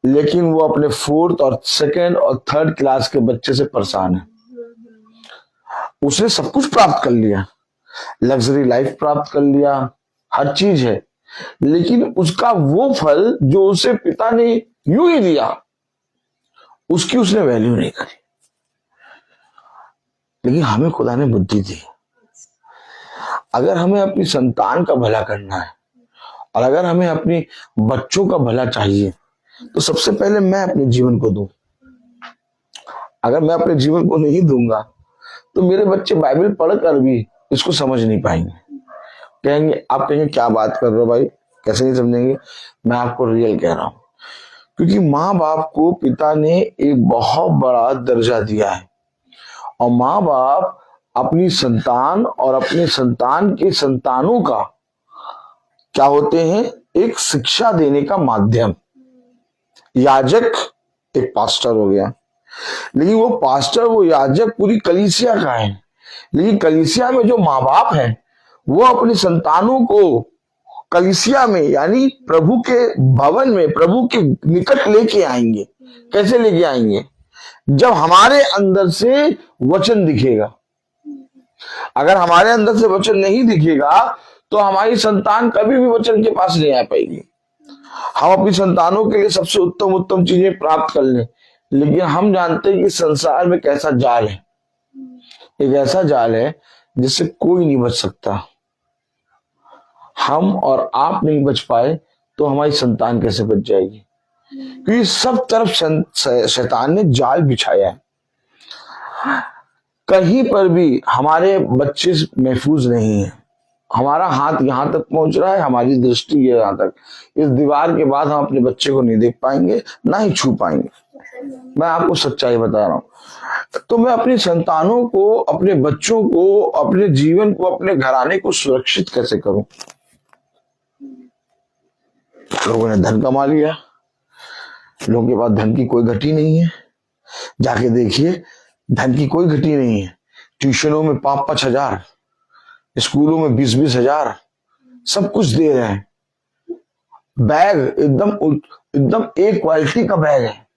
लेकिन वो अपने 4th और 2nd और 3rd क्लास के बच्चे से परेशान है। उसने सब कुछ प्राप्त कर लिया, लग्जरी लाइफ प्राप्त कर लिया, हर चीज है, लेकिन उसका वो फल जो उसे पिता ने यूं ही दिया, उसकी उसने वैल्यू नहीं करी। लेकिन हमें खुदा ने बुद्धि दी। अगर हमें अपनी संतान का भला करना है और अगर हमें अपने बच्चों का भला चाहिए, तो सबसे पहले मैं अपने जीवन को दूं। अगर मैं अपने जीवन को नहीं दूंगा तो मेरे बच्चे बाइबल पढ़कर भी इसको समझ नहीं पाएंगे। कहेंगे, आप कहेंगे क्या बात कर रहे हो भाई, कैसे नहीं समझेंगे? मैं आपको रियल कह रहा हूं, क्योंकि माँ बाप को पिता ने एक बहुत बड़ा दर्जा दिया है, और माँ बाप अपनी संतान और अपने संतान के संतानों का क्या होते हैं? एक शिक्षा देने का माध्यम। याजक एक पास्टर हो गया, लेकिन वो पास्टर, वो याजक पूरी कलीसिया का है। लेकिन कलीसिया में जो माँ बाप हैं वो अपनी संतानों को कलीसिया में, यानी प्रभु के भवन में, प्रभु के निकट लेके आएंगे। कैसे लेके आएंगे? जब हमारे अंदर से वचन दिखेगा। अगर हमारे अंदर से वचन नहीं दिखेगा तो हमारी संतान कभी भी वचन के पास नहीं आ पाएगी। हम अपनी संतानों के लिए सबसे उत्तम उत्तम चीजें प्राप्त कर लें, लेकिन हम जानते हैं कि संसार में कैसा जाल है। एक ऐसा जाल है जिससे कोई नहीं बच सकता। हम और आप नहीं बच पाए तो हमारी संतान कैसे बच जाएगी? क्योंकि सब तरफ शैतान ने जाल बिछाया है। कहीं पर भी हमारे बच्चे महफूज नहीं है। हमारा हाथ यहां तक पहुंच रहा है, हमारी दृष्टि यहां तक। इस दीवार के बाद हम अपने बच्चे को नहीं देख पाएंगे, ना ही छू पाएंगे। मैं आपको सच्चाई बता रहा हूं। तो मैं अपनी संतानों को, अपने बच्चों को, अपने जीवन को, अपने घराने को सुरक्षित कैसे करूं? लोगों ने धन कमा लिया, लोगों के पास धन की कोई घटी नहीं है। जाके देखिए, धन की कोई घटी नहीं है। ट्यूशनों में 5-5 हजार, स्कूलों में 20-20 हजार, सब कुछ दे रहे हैं। बैग एकदम एक क्वालिटी का बैग है।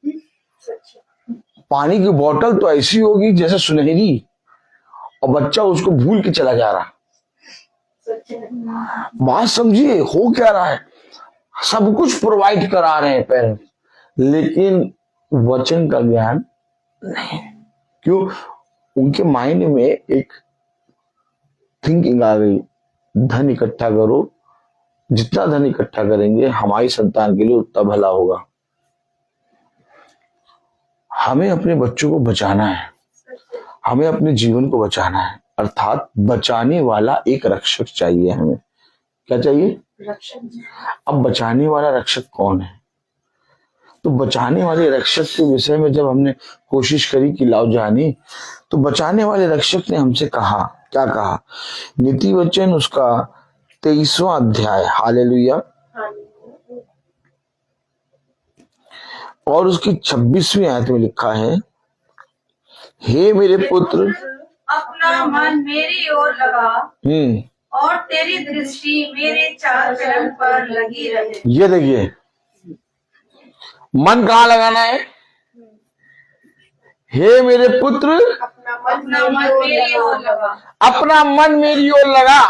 पानी की बोतल तो ऐसी होगी जैसे सुनहरी, और बच्चा उसको भूल के चला जा रहा। बात समझिए, हो क्या रहा है? सब कुछ प्रोवाइड करा रहे हैं पेरेंट्स, लेकिन वचन का ज्ञान नहीं। क्यों? उनके माइंड में एक थिंकिंग आ गई, धन इकट्ठा करो, जितना धन इकट्ठा करेंगे हमारी संतान के लिए उतना भला होगा। हमें अपने बच्चों को बचाना है, हमें अपने जीवन को बचाना है, अर्थात बचाने वाला एक रक्षक चाहिए हमें। क्या चाहिए? रक्षक। अब बचाने वाला रक्षक कौन है? तो बचाने वाले रक्षक के विषय में जब हमने कोशिश करी कि लाओ जाने, तो बचाने वाले रक्षक ने हमसे कहा, क्या कहा? नीति वचन उसका 23वां अध्याय, हालेलुया, और उसकी 26वीं आयत में लिखा है, हे मेरे पुत्र, अपना मन मेरी ओर लगा और तेरी दृष्टि मेरे चाल चलन पर लगी रहे। ये देखिए, मन कहाँ लगाना है? हे मेरे पुत्र, अपना मन मेरी ओर लगा। अपना मन मेरी ओर लगा।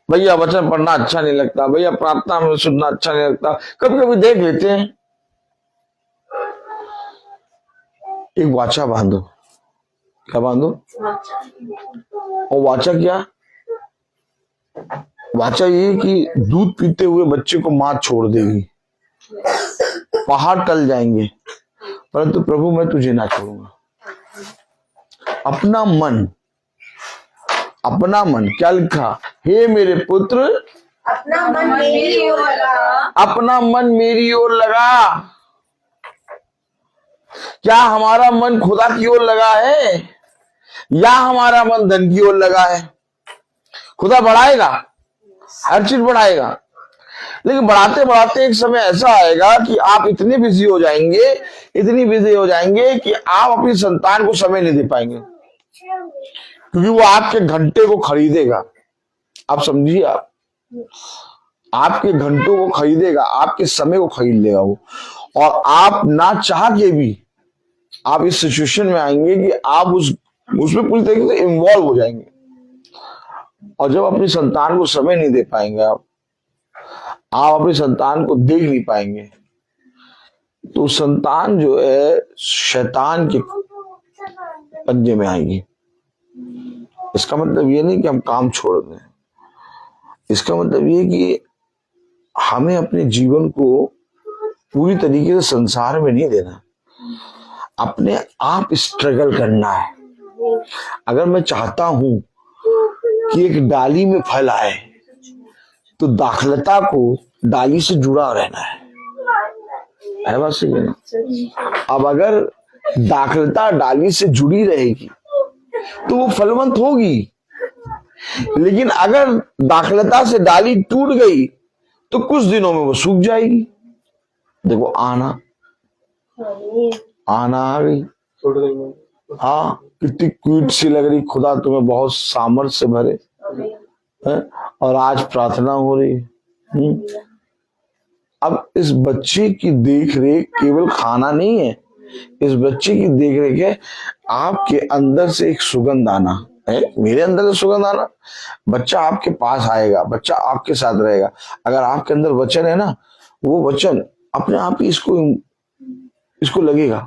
भैया वचन पढ़ना अच्छा नहीं लगता, भैया प्रार्थना में सुनना अच्छा नहीं लगता, कभी कभी देख लेते हैं। एक वाचा बांधो। क्या बांधो? और वाचा क्या? वाचा ये कि दूध पीते हुए बच्चे को मां छोड़ देगी, पहाड़ टल जाएंगे, परंतु प्रभु मैं तुझे ना छोड़ूंगा। अपना मन, अपना मन क्या लिखा? हे मेरे पुत्र, अपना मन मेरी ओर लगा। अपना मन मेरी ओर लगा। क्या हमारा मन खुदा की ओर लगा है या हमारा मन धन की ओर लगा है? खुदा बढ़ाएगा, हर चीज बढ़ाएगा, लेकिन बढ़ाते बढ़ाते एक समय ऐसा आएगा कि आप इतने बिजी हो जाएंगे, इतनी बिजी हो जाएंगे कि आप अपनी संतान को समय नहीं दे पाएंगे, क्योंकि वो आपके घंटे को खरीदेगा। आप समझिए, आप आपके घंटों को खरीदेगा, आपके समय को खरीद लेगा वो, और आप ना चाह के भी आप इस सिचुएशन में आएंगे कि आप उसमें पूरी तरीके से इन्वॉल्व हो जाएंगे। और जब अपनी संतान को समय नहीं दे पाएंगे, आप अपनी संतान को देख नहीं पाएंगे, तो संतान जो है शैतान के पंजे में आएगी। इसका मतलब ये नहीं कि हम काम छोड़ दें, इसका मतलब ये कि हमें अपने जीवन को पूरी तरीके से संसार में नहीं देना, अपने आप स्ट्रगल करना है। अगर मैं चाहता हूं कि एक डाली में फल आए, तो दाखलता को डाली से जुड़ा रहना है बात सही है? अब अगर दाखलता डाली से जुड़ी रहेगी तो वो फलवंत होगी, लेकिन अगर दाखलता से डाली टूट गई तो कुछ दिनों में वो सूख जाएगी। देखो आना आ गई, हाँ कितनी क्यूट सी लग रही, खुदा तुम्हें बहुत सामर्थ्य से भरे है, और आज प्रार्थना हो रही है। अब इस बच्चे की देख रेख केवल खाना नहीं है, इस बच्चे की देख रेख है आपके अंदर से एक सुगंध आना है, मेरे अंदर से सुगंध आना। बच्चा आपके पास आएगा, बच्चा आपके साथ रहेगा। अगर आपके अंदर वचन है ना, वो वचन अपने आप ही इसको लगेगा,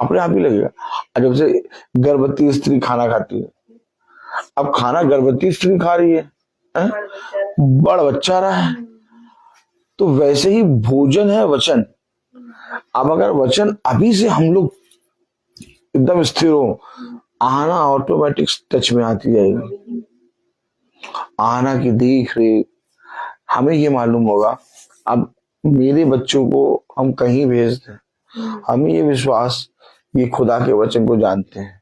अपने आप ही लगेगा। जब से गर्भवती स्त्री खाना खाती है, अब खाना गर्भवती स्त्री खा रही है, बड़ बच्चा रहा है, तो वैसे ही भोजन है वचन। अब अगर वचन अभी से हम लोग एकदम स्थिर हो, आना ऑटोमेटिक टच में आती जाएगी। आना की देख रेख हमें ये मालूम होगा, अब मेरे बच्चों को हम कहीं भेज दें, हमें ये विश्वास ये खुदा के वचन को जानते हैं,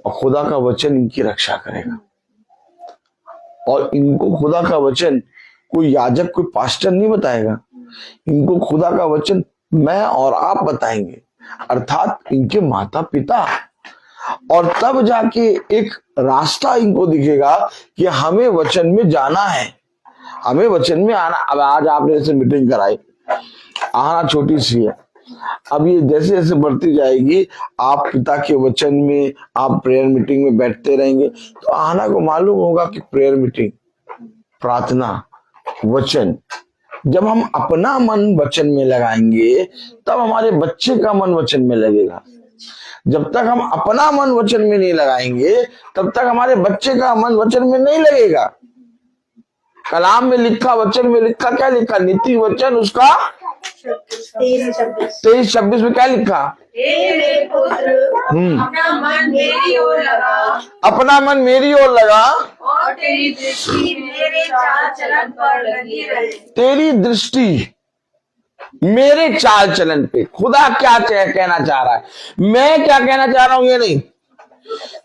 और खुदा का वचन इनकी रक्षा करेगा। और इनको खुदा का वचन कोई याजक, कोई पास्टर नहीं बताएगा, इनको खुदा का वचन मैं और आप बताएंगे, अर्थात इनके माता पिता। और तब जाके एक रास्ता इनको दिखेगा कि हमें वचन में जाना है, हमें वचन में आना। अब आज आपने जैसे मीटिंग कराई, आना छोटी सी है, अब ये जैसे जैसे बढ़ती जाएगी, आप पिता के वचन में, आप प्रेयर मीटिंग में बैठते रहेंगे, तो आना को मालूम होगा कि प्रेयर मीटिंग, प्रार्थना, वचन। जब हम अपना मन वचन में लगाएंगे, तब हमारे बच्चे का मन वचन में लगेगा। जब तक हम अपना मन वचन में नहीं लगाएंगे, तब तक हमारे बच्चे का मन वचन में नहीं लगेगा। कलाम में लिखा, वचन में लिखा, क्या लिखा? नीति वचन उसका 23-26 में क्या लिखा? मेरे पुत्र, अपना मन मेरी ओर लगा, अपना मन मेरी ओर लगा, और तेरी दृष्टि मेरे चाल चलन पर लगी रहे। तेरी दृष्टि मेरे चाल चलन पे। खुदा क्या कहना चाह रहा है, मैं क्या कहना चाह रहा हूं ये नहीं,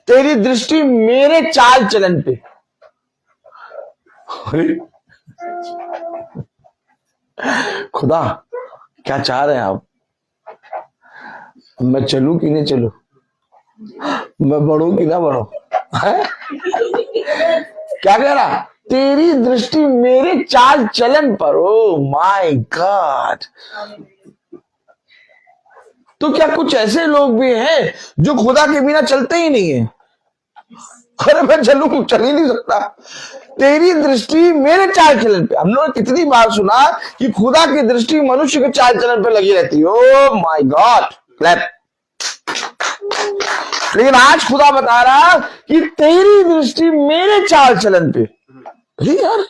तेरी दृष्टि मेरे चाल चलन पे। खुदा क्या चाह रहे हैं आप? मैं चलूं कि नहीं चलूं, मैं बढ़ूं कि ना बढ़ूं? क्या कह रहा? तेरी दृष्टि मेरे चाल चलन पर। Oh my God! तो क्या कुछ ऐसे लोग भी हैं जो खुदा के बिना चलते ही नहीं है? अरे मैं चलूं, चल ही नहीं सकता। तेरी दृष्टि मेरे चाल चलन पे। हम लोगों ने कितनी बार सुना कि खुदा की दृष्टि मनुष्य के चाल चलन पे लगी रहती है। Oh my God, clap. लेकिन आज खुदा बता रहा कि तेरी दृष्टि मेरे चाल चलन पे। अरे यार,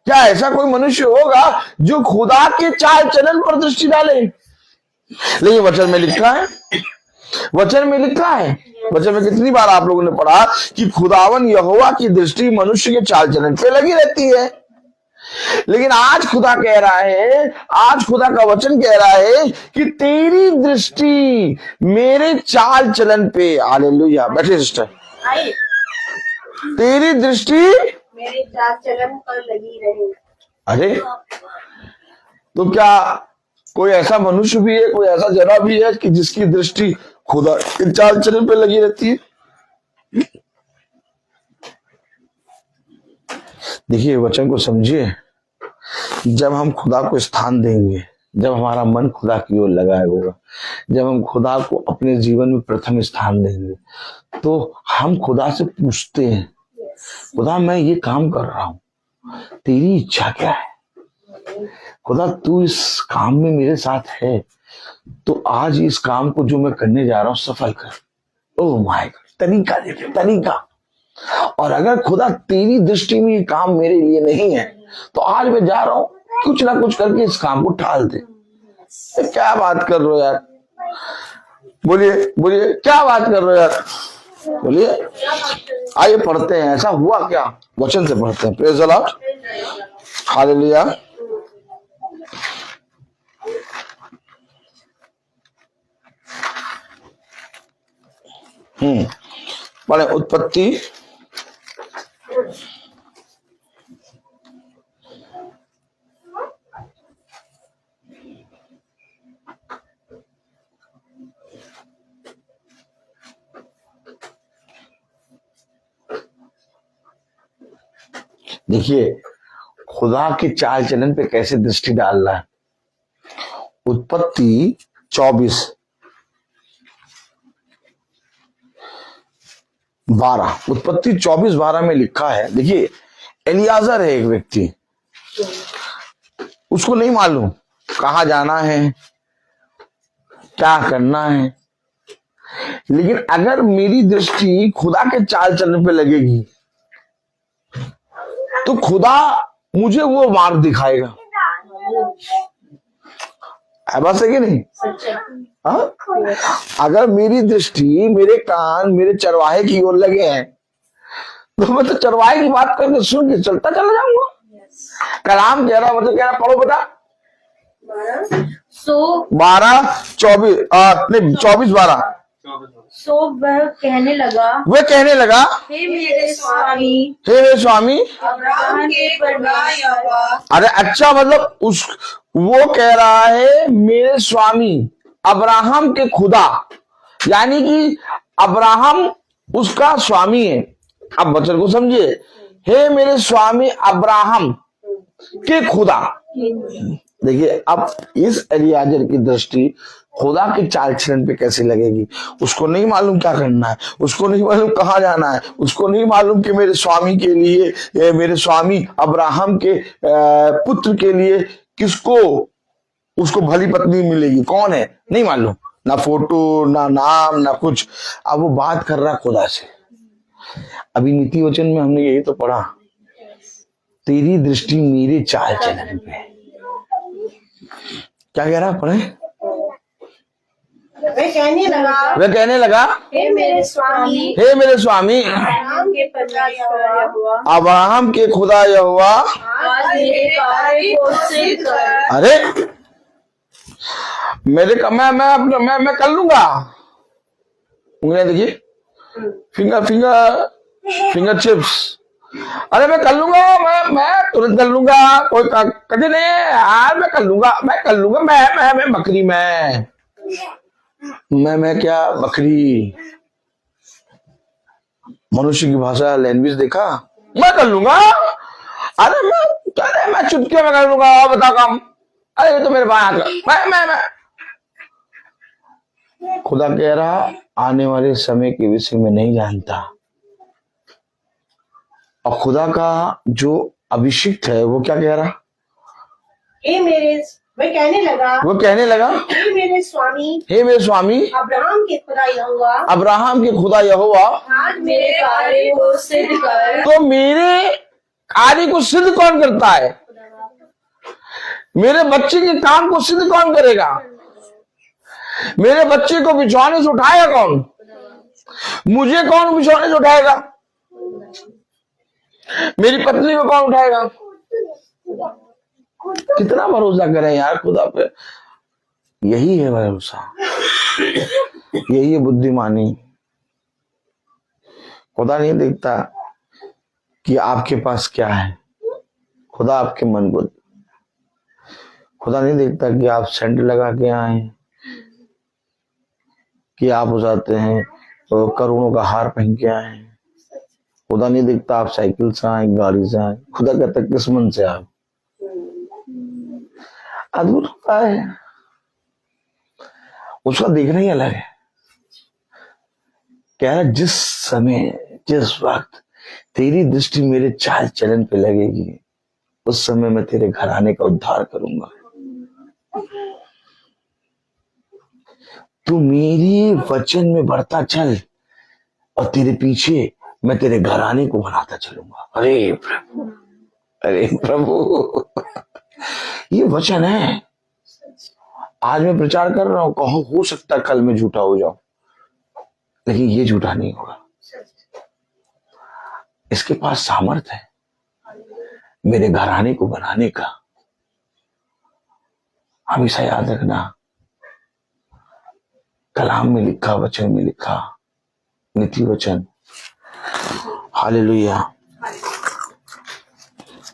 क्या ऐसा कोई मनुष्य होगा जो खुदा के चाल चलन पर दृष्टि डाले? लेकिन वचन में लिखा है वचन में लिखा है, वचन में कितनी बार आप लोगों ने पढ़ा कि खुदावन यहोवा की दृष्टि मनुष्य के चाल चलन पे लगी रहती है। लेकिन आज खुदा कह रहा है, आज खुदा का वचन कह रहा है कि तेरी दृष्टि मेरे चाल चलन पे, हालेलुया, बैठे सिस्टर, तेरी दृष्टि मेरे चाल चलन पर लगी रहे। अरे तो क्या कोई ऐसा मनुष्य भी है, कोई ऐसा जना भी है कि जिसकी दृष्टि खुदा के चाल चलन पे लगी रहती है? देखिए वचन को समझिए। जब हम खुदा को स्थान देंगे, जब हमारा मन खुदा की ओर लगाया होगा, जब हम खुदा को अपने जीवन में प्रथम स्थान देंगे, तो हम खुदा से पूछते हैं, खुदा मैं ये काम कर रहा हूं, तेरी इच्छा क्या है? खुदा तू इस काम में मेरे साथ है, तो आज इस काम को जो मैं करने जा रहा हूं सफल कर। ओह माय गॉड, तरीका देखिए, तरीका। और अगर खुदा तेरी दृष्टि में ये काम मेरे लिए नहीं है, तो आज मैं जा रहा हूं कुछ ना कुछ करके इस काम को टाल दे। क्या बात कर रहे हो यार? बोलिए बोलिए, क्या बात कर रहे हो यार? बोलिए। आइए पढ़ते हैं, ऐसा हुआ क्या, वचन से पढ़ते हैं। Praise the Lord, hallelujah. पढ़े उत्पत्ति देखिए खुदा के चाल चलन पे कैसे दृष्टि डाल रहा है। उत्पत्ति 24:12, उत्पत्ति 24:12 में लिखा है। देखिए एलियाजर है एक व्यक्ति, उसको नहीं मालूम कहाँ जाना है, क्या करना है, लेकिन अगर मेरी दृष्टि खुदा के चाल चलन पे लगेगी तो खुदा मुझे वो मार्ग दिखाएगा। है बात सही कि नहीं? हाँ? अगर मेरी दृष्टि, मेरे कान मेरे चरवाहे की ओर लगे हैं, तो मैं तो चरवाहे की बात करके सुन के चलता चला जाऊंगा। कलाम कह रहा, मतलब कह रहा, पढ़ो बता। 24:12। सो वह कहने लगा, हे मेरे स्वामी, हे मेरे स्वामी अब्राहम के खुदा यहोवा, अरे अच्छा, मतलब वो कह रहा है मेरे स्वामी अब्राहम के खुदा, यानी कि अब्राहम उसका स्वामी है। अब वचन को समझिए, हे मेरे स्वामी अब्राहम के खुदा। देखिए अब इस एलियाजर की दृष्टि खुदा के चाल चलन पे कैसे लगेगी। उसको नहीं मालूम क्या करना है, उसको नहीं मालूम कहाँ जाना है, उसको नहीं मालूम कि मेरे स्वामी के लिए, मेरे स्वामी अब्राहम के पुत्र के लिए किसको उसको भली पत्नी मिलेगी, कौन है नहीं मालूम, ना फोटो ना नाम ना कुछ। अब वो बात कर रहा खुदा से। अभी नीति वचन में हमने यही तो पढ़ा, तेरी दृष्टि मेरे चाल चलन पे। क्या कह रहा पढ़े? वह कहने लगा, हे मेरे स्वामी, हे मेरे स्वामी अब्राहम के परमेश्वर यहोवा, अब्राहम के खुदा यहोवा, आज मेरे कार्य को सिद्ध कर। अरे मैं कर लूंगा। उंगलियां देखिए, फिंगर चिप्स। अरे मैं कर लूंगा, मैं तुरंत कर लूंगा, कोई कठिन नहीं है यार, मैं कर लूंगा। मैं बकरी, मैं क्या बकरी, मनुष्य की भाषा, लैंग्वेज देखा, मैं कर लूंगा। अरे मैं चुटकी में कर लूंगा, बता काम। अरे ये तो मेरे भाई मैं खुदा कह रहा आने वाले समय के विषय में नहीं जानता। और खुदा का जो अभिषिक्त है वो क्या कह रहा, वह कहने लगा, हे मेरे स्वामी अब्राहम के खुदा यहोवा, आज मेरे कार्य को सिद्ध कर। तो मेरे कार्य को सिद्ध कौन करता है? मेरे बच्चे के काम को सिद्ध कौन करेगा? मेरे बच्चे को बिछौने से उठाएगा कौन? मुझे कौन बिछौने से उठाएगा? मेरी पत्नी को कौन उठाएगा? कितना भरोसा करें यार खुदा पे। यही है भरोसा, यही है बुद्धिमानी। खुदा नहीं देखता कि आपके पास क्या है, खुदा आपके मन को। खुदा नहीं देखता कि आप सेंट लगा के आए, कि आप हो जाते हैं तो करोड़ों का हार पहन के आए। खुदा नहीं देखता आप साइकिल से आए, गाड़ी से आए। खुदा कहता किस मन से आए। अद्भुत होता है, उसका देखना ही अलग है। कह रहा जिस समय जिस वक्त तेरी दृष्टि मेरे चाल चलन पे लगेगी, उस समय मैं तेरे घराने का उद्धार करूंगा। तू मेरे वचन में बढ़ता चल और तेरे पीछे मैं तेरे घराने को बनाता चलूंगा। अरे प्रभु, अरे प्रभु, ये वचन है। आज मैं प्रचार कर रहा हूं, कहो हो सकता है कल मैं झूठा हो जाऊं, लेकिन ये झूठा नहीं होगा। इसके पास सामर्थ है मेरे घराने को बनाने का। हमेशा याद रखना, कलाम में लिखा, वचन में लिखा, नीति वचन। हालेलुया।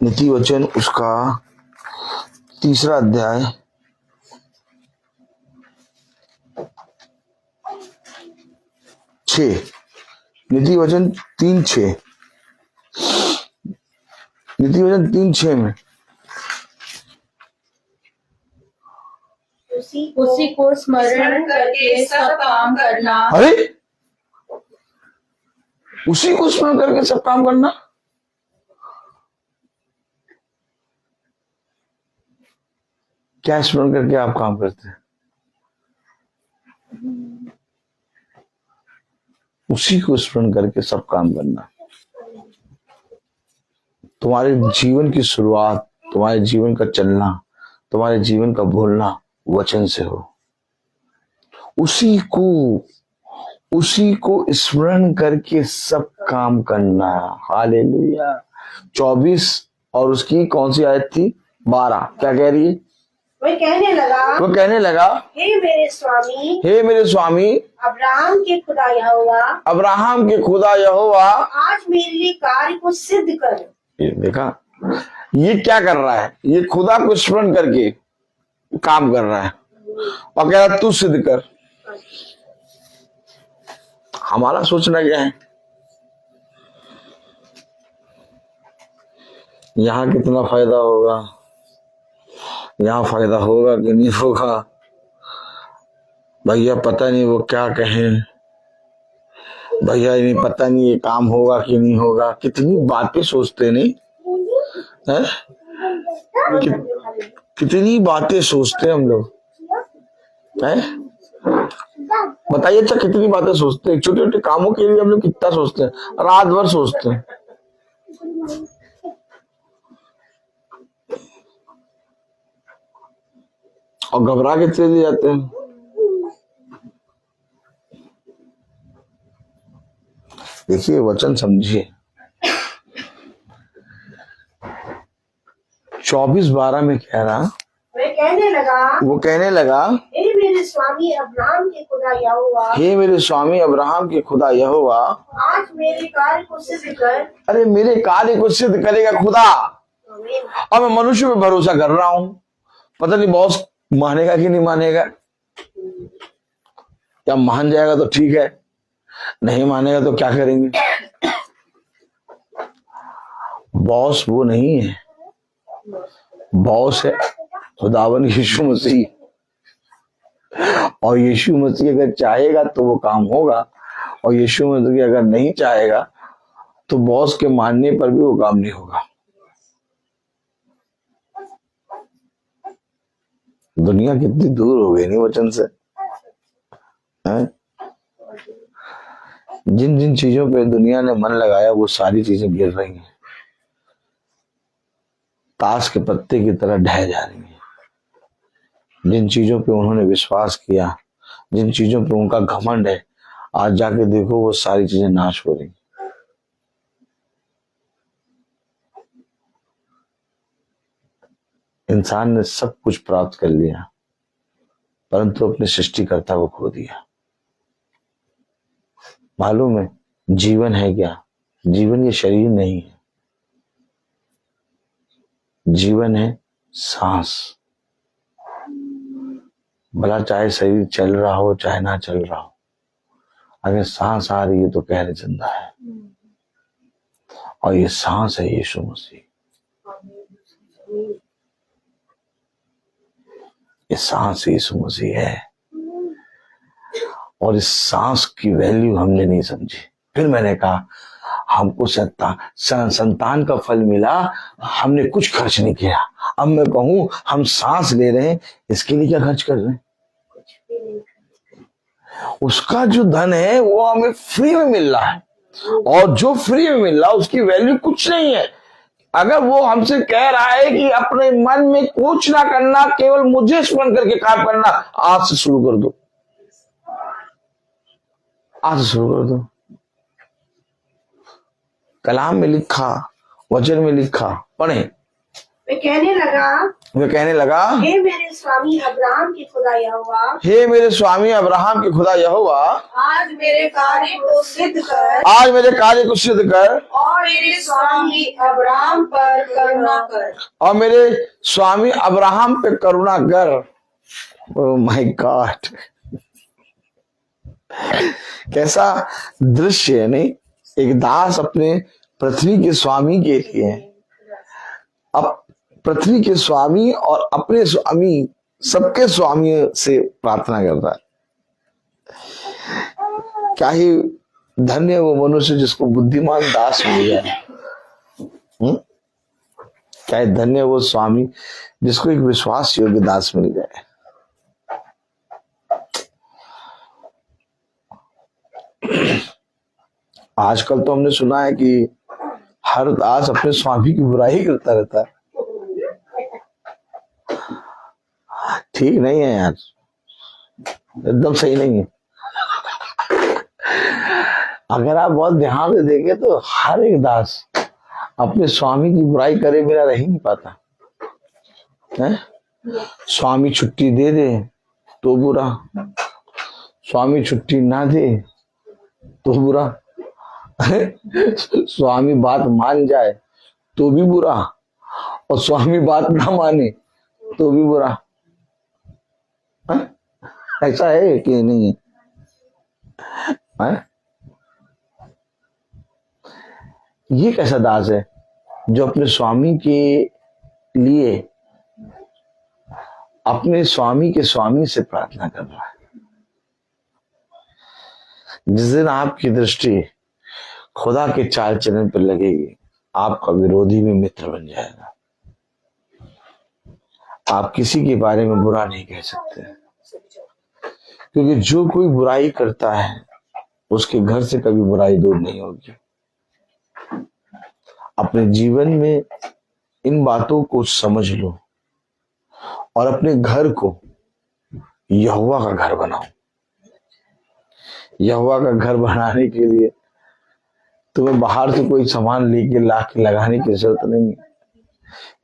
नीति वचन उसका 3 अध्याय 6, नीति वचन 3:6, नीति वचन 3:6 में उसी को स्मरण करके सब काम करना। अरे उसी को स्मरण करके सब काम करना। क्या स्मरण करके आप काम करते हैं? उसी को स्मरण करके सब काम करना। तुम्हारे जीवन की शुरुआत, तुम्हारे जीवन का चलना, तुम्हारे जीवन का बोलना वचन से हो। उसी को स्मरण करके सब काम करना। हालेलुया। 24 और उसकी कौन सी आयत थी? 12। क्या कह रही है? वो कहने लगा, हे मेरे स्वामी अब्राहम के खुदा यहोवा, आज मेरे लिए कार्य को सिद्ध कर। ये देखा, ये क्या कर रहा है? ये खुदा को स्मरण करके काम कर रहा है और कह रहा तू सिद्ध कर। हमारा सोचना क्या है? यहाँ कितना फायदा होगा, यहाँ फायदा होगा कि नहीं होगा, भैया पता नहीं वो क्या कहें, भैया नहीं पता नहीं ये काम होगा कि नहीं होगा। कितनी बातें सोचते नहीं है? कितनी बातें सोचते हम लोग हैं? बताइए अच्छा, कितनी बातें सोचते हैं? छोटे छोटे कामों के लिए हम लोग कितना सोचते हैं, रात भर सोचते हैं। और घबरा के चले जाते हैं। देखिए वचन समझिए। 24:12 में कह रहा, वो कहने लगा, हे मेरे स्वामी अब्राहम के खुदा यहोवा, आज मेरे कार्य को सिद्ध कर। अरे मेरे कार्य को सिद्ध करेगा खुदा। और मैं मनुष्य पे भरोसा कर रहा हूं, पता नहीं बॉस मानेगा कि नहीं मानेगा। क्या मान जाएगा तो ठीक है, नहीं मानेगा तो क्या करेंगे? बॉस वो नहीं है, बॉस है खुदावन यीशु मसीह। और यीशु मसीह अगर चाहेगा तो वो काम होगा, और यीशु मसीह अगर नहीं चाहेगा तो बॉस के मानने पर भी वो काम नहीं होगा। दुनिया कितनी दूर हो गई नहीं वचन से है? जिन जिन चीजों पे दुनिया ने मन लगाया वो सारी चीजें गिर रही हैं, ताश के पत्ते की तरह ढह जा रही हैं। जिन चीजों पे उन्होंने विश्वास किया जिन चीजों पर उनका घमंड है, आज जाके देखो वो सारी चीजें नाश हो रही। इंसान ने सब कुछ प्राप्त कर लिया, परंतु अपने सृष्टिकर्ता को खो दिया। मालूम है जीवन है क्या? जीवन ये शरीर नहीं है, जीवन है सांस। भला चाहे शरीर चल रहा हो चाहे ना चल रहा हो, अगर सांस आ रही है तो कह रहे जिंदा है। और ये सांस है यीशु मसीह। ये सांस यीशु मसीह है। और इस सांस की वैल्यू हमने नहीं समझी। फिर मैंने कहा हमको संतान का फल मिला, हमने कुछ खर्च नहीं किया। अब मैं कहूं हम सांस ले रहे हैं, इसके लिए क्या खर्च कर रहे हैं? उसका जो धन है वो हमें फ्री में मिल रहा है, और जो फ्री में मिल रहा है उसकी वैल्यू कुछ नहीं है। अगर वो हमसे कह रहा है कि अपने मन में कुछ ना करना, केवल मुझे स्मरण करके काम करना, आज से शुरू कर दो, आज से शुरू कर दो। कलाम में लिखा, वचन में लिखा, पढ़े। वे कहने लगा, हे मेरे स्वामी अब्राहम के खुदा यहोवा, हे मेरे स्वामी अब्राहम के खुदा यहोवा, आज मेरे कार्य को सिद्ध कर, आज मेरे कार्य को सिद्ध कर, और मेरे स्वामी अब्राहम पर करुणा कर, और मेरे स्वामी अब्राहम पे करुणा कर। ओह माय गॉड, कैसा दृश्य है नहीं? एक दास अपने पृथ्वी के स्वामी के लिए, अब पृथ्वी के स्वामी और अपने स्वामी, सबके स्वामी से प्रार्थना करता है। क्या ही धन्य वो मनुष्य जिसको बुद्धिमान दास मिल गया। क्या ही धन्य वो स्वामी जिसको एक विश्वास योग्य दास मिल गया। आजकल तो हमने सुना है कि हर दास अपने स्वामी की बुराई करता रहता है। ठीक नहीं है यार, एकदम सही नहीं है। अगर आप बहुत ध्यान से देखें तो हर एक दास अपने स्वामी की बुराई करे बिना रह ही नहीं पाता है। स्वामी छुट्टी दे दे तो बुरा, स्वामी छुट्टी ना दे तो बुरा, स्वामी बात मान जाए तो भी बुरा, और स्वामी बात ना माने तो भी बुरा। ऐसा है कि नहीं है? ये कैसा दास है जो अपने स्वामी के लिए अपने स्वामी के स्वामी से प्रार्थना कर रहा है? जिस दिन आपकी दृष्टि खुदा के चाल चलन पर लगेगी, आपका विरोधी भी मित्र बन जाएगा। आप किसी के बारे में बुरा नहीं कह सकते, क्योंकि जो कोई बुराई करता है उसके घर से कभी बुराई दूर नहीं होगी। अपने जीवन में इन बातों को समझ लो और अपने घर को यहोवा का घर बनाओ। यहोवा का घर बनाने के लिए तुम्हें बाहर से कोई सामान लेके ला के लगाने की जरूरत नहीं है।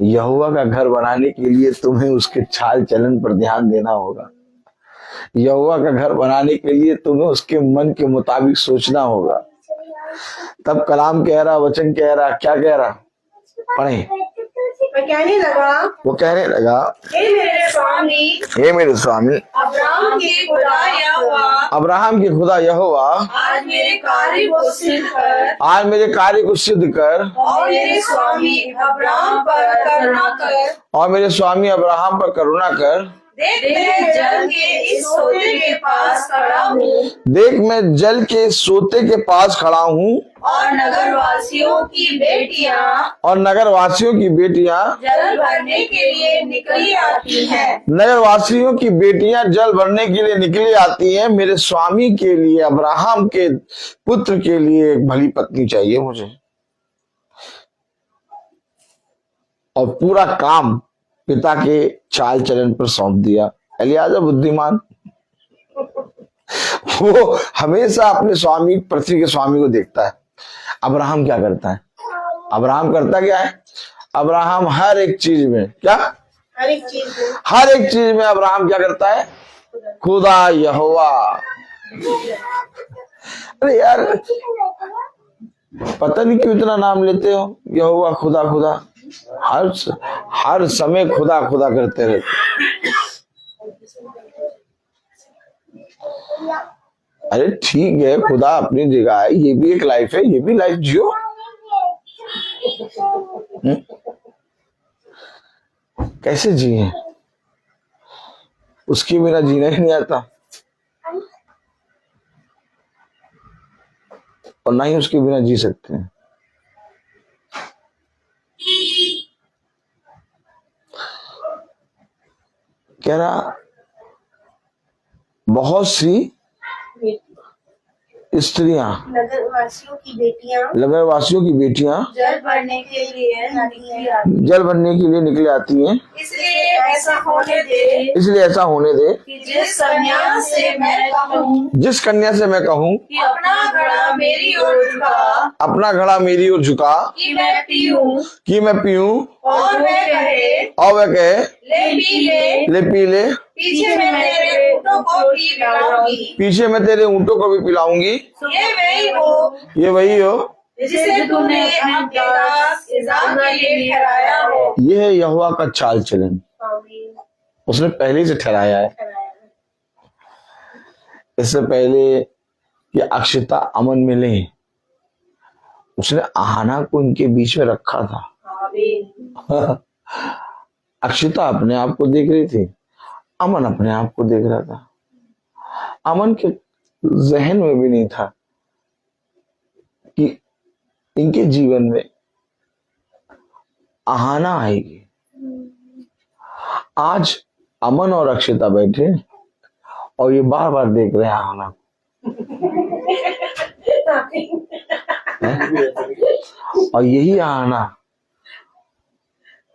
यहोवा का घर बनाने के लिए तुम्हें उसके चाल चलन पर ध्यान देना होगा। यहोवा का घर बनाने के लिए तुम्हें उसके मन के मुताबिक सोचना होगा। तब कलाम कह रहा, वचन कह रहा, क्या कह रहा? पढ़े। वो कहने लगा, हे मेरे स्वामी, हे मेरे स्वामी अब्राहम के खुदा यहोवा, अब्राहम के खुदा यहोवा, आज मेरे कार्य को सिद्ध कर, आज मेरे कार्य को सिद्ध कर, और मेरे स्वामी अब्राहम पर करुणा कर। और मेरे स्वामी अब्राहम पर करुणा कर। देख मैं जल के इस सोते के पास खड़ा हूँ, देख मैं जल के सोते के पास खड़ा हूँ, और नगरवासियों की बेटियां, और नगरवासियों की बेटियां जल भरने के लिए निकली आती हैं। नगरवासियों की बेटियां जल भरने के लिए निकली आती हैं। मेरे स्वामी के लिए, अब्राहम के पुत्र के लिए एक भली पत्नी चाहिए मुझे, और पूरा काम पिता के चाल चलन पर सौंप दिया। एलियाजा बुद्धिमान, वो हमेशा अपने स्वामी, पृथ्वी के स्वामी को देखता है। अब्राहम क्या करता है? अब्राहम करता क्या है? अब्राहम हर एक चीज में, क्या हर एक चीज में, हर एक चीज में अब्राहम क्या करता है? खुदा यहोवा। अरे यार, पता नहीं क्यों इतना नाम लेते हो, यहोवा, खुदा खुदा, हर समय खुदा खुदा करते रहते। अरे ठीक है, खुदा अपनी जगह है, ये भी एक लाइफ है, ये भी लाइफ जियो। कैसे जिए? उसके बिना जीना ही नहीं आता, और ना ही उसके बिना जी सकते हैं। कह रहा बहुत सी स्त्रियां, नगरवासियों की बेटियां नगरवासियों की बेटियां जल भरने के लिए जल भरने के लिए निकले आती हैं। इसलिए ऐसा होने दे इसलिए ऐसा होने दे कि जिस कन्या से मैं कहूँ जिस कन्या से मैं कहूँ कि अपना घड़ा मेरी ओर झुका, अपना घड़ा मेरी ओर झुका, कि मैं पीऊं, कि मैं पीऊं, और वह कहे और वह कहे ले पी ले, ले पी ले, पीछे मैं तेरे ऊँटों को पी पिलाऊंगी। पीछे मैं तेरे ऊँटों को भी पिलाऊंगी। ये वही हो ये वही हो जिसे तूने अपने दास इज़हाक के लिए ठहराया हो। ये है यहोवा का चाल चलन, उसने पहले से ठहराया है। इससे पहले कि अक्षता अमन मिले, उसने आहाना को इनके बीच में रखा था। अक्षता अपने आप को देख रही थी, अमन अपने आप को देख रहा था। अमन के जहन में भी नहीं था कि इनके जीवन में आहाना आएगी। आज अमन और अक्षता बैठे और ये बार बार देख रहे हैं आहाना और यही आहाना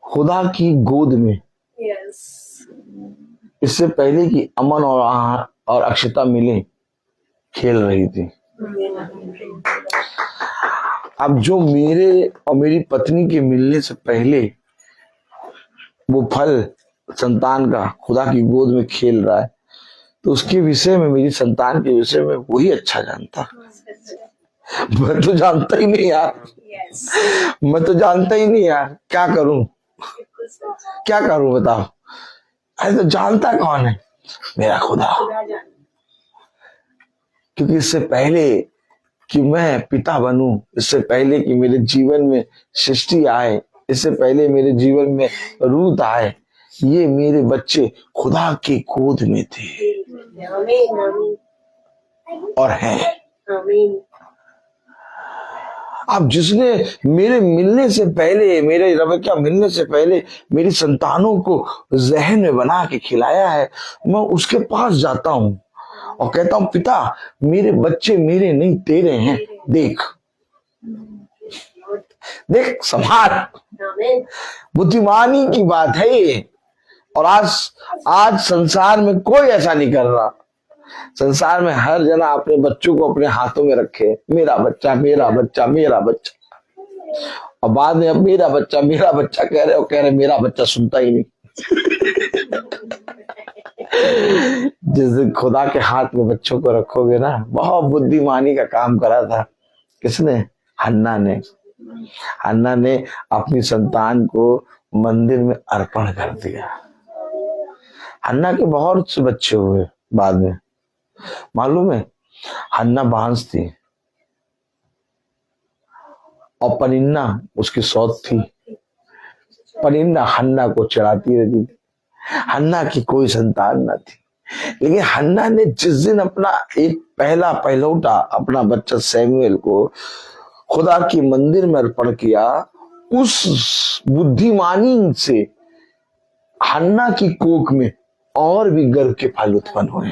खुदा की गोद में, इससे पहले कि अमन और अक्षता मिले, खेल रही थी। अब जो मेरे और मेरी पत्नी के मिलने से पहले वो फल संतान का खुदा की गोद में खेल रहा है, तो उसके विषय में, मेरी संतान के विषय में वही अच्छा जानता। मैं तो जानता ही नहीं यार, मैं तो जानता ही नहीं यार, क्या करूं, क्या करूं बताओ। अरे तो जानता कौन है? मेरा खुदा। क्योंकि इससे पहले कि मैं पिता बनूं, इससे पहले कि मेरे जीवन में सृष्टि आए, इससे पहले मेरे जीवन में रूत आए, ये मेरे बच्चे खुदा की गोद में थे और हैं। अब जिसने मेरे मिलने से पहले, मेरे रबका मिलने से पहले मेरी संतानों को जहन में बना के खिलाया है, मैं उसके पास जाता हूं और कहता हूं, पिता मेरे बच्चे मेरे नहीं तेरे हैं, देख देख संभाल। बुद्धिमानी की बात है ये। और आज संसार में कोई ऐसा नहीं कर रहा। संसार में हर जना अपने बच्चों को अपने हाथों में रखे, मेरा बच्चा मेरा बच्चा मेरा बच्चा, और बाद में अब मेरा बच्चा कह रहे, और कह रहे मेरा बच्चा सुनता ही नहीं। जिस दिन खुदा के हाथ में बच्चों को रखोगे ना, बहुत बुद्धिमानी का काम करा था। किसने? हन्ना ने। हन्ना ने अपनी संतान को मंदिर में अर्पण कर दिया। हन्ना के बहुत से बच्चे हुए बाद में, मालूम है। हन्ना बांस थी और पनिन्ना उसकी सौत थी। पनिन्ना हन्ना को चढ़ाती रहती थी। हन्ना की कोई संतान न थी, लेकिन हन्ना ने जिस दिन अपना एक पहला पहलौटा अपना बच्चा सैमुएल को खुदा की मंदिर में अर्पण किया, उस बुद्धिमानी से हन्ना की कोख में और भी गर्भ के फल उत्पन्न हुए।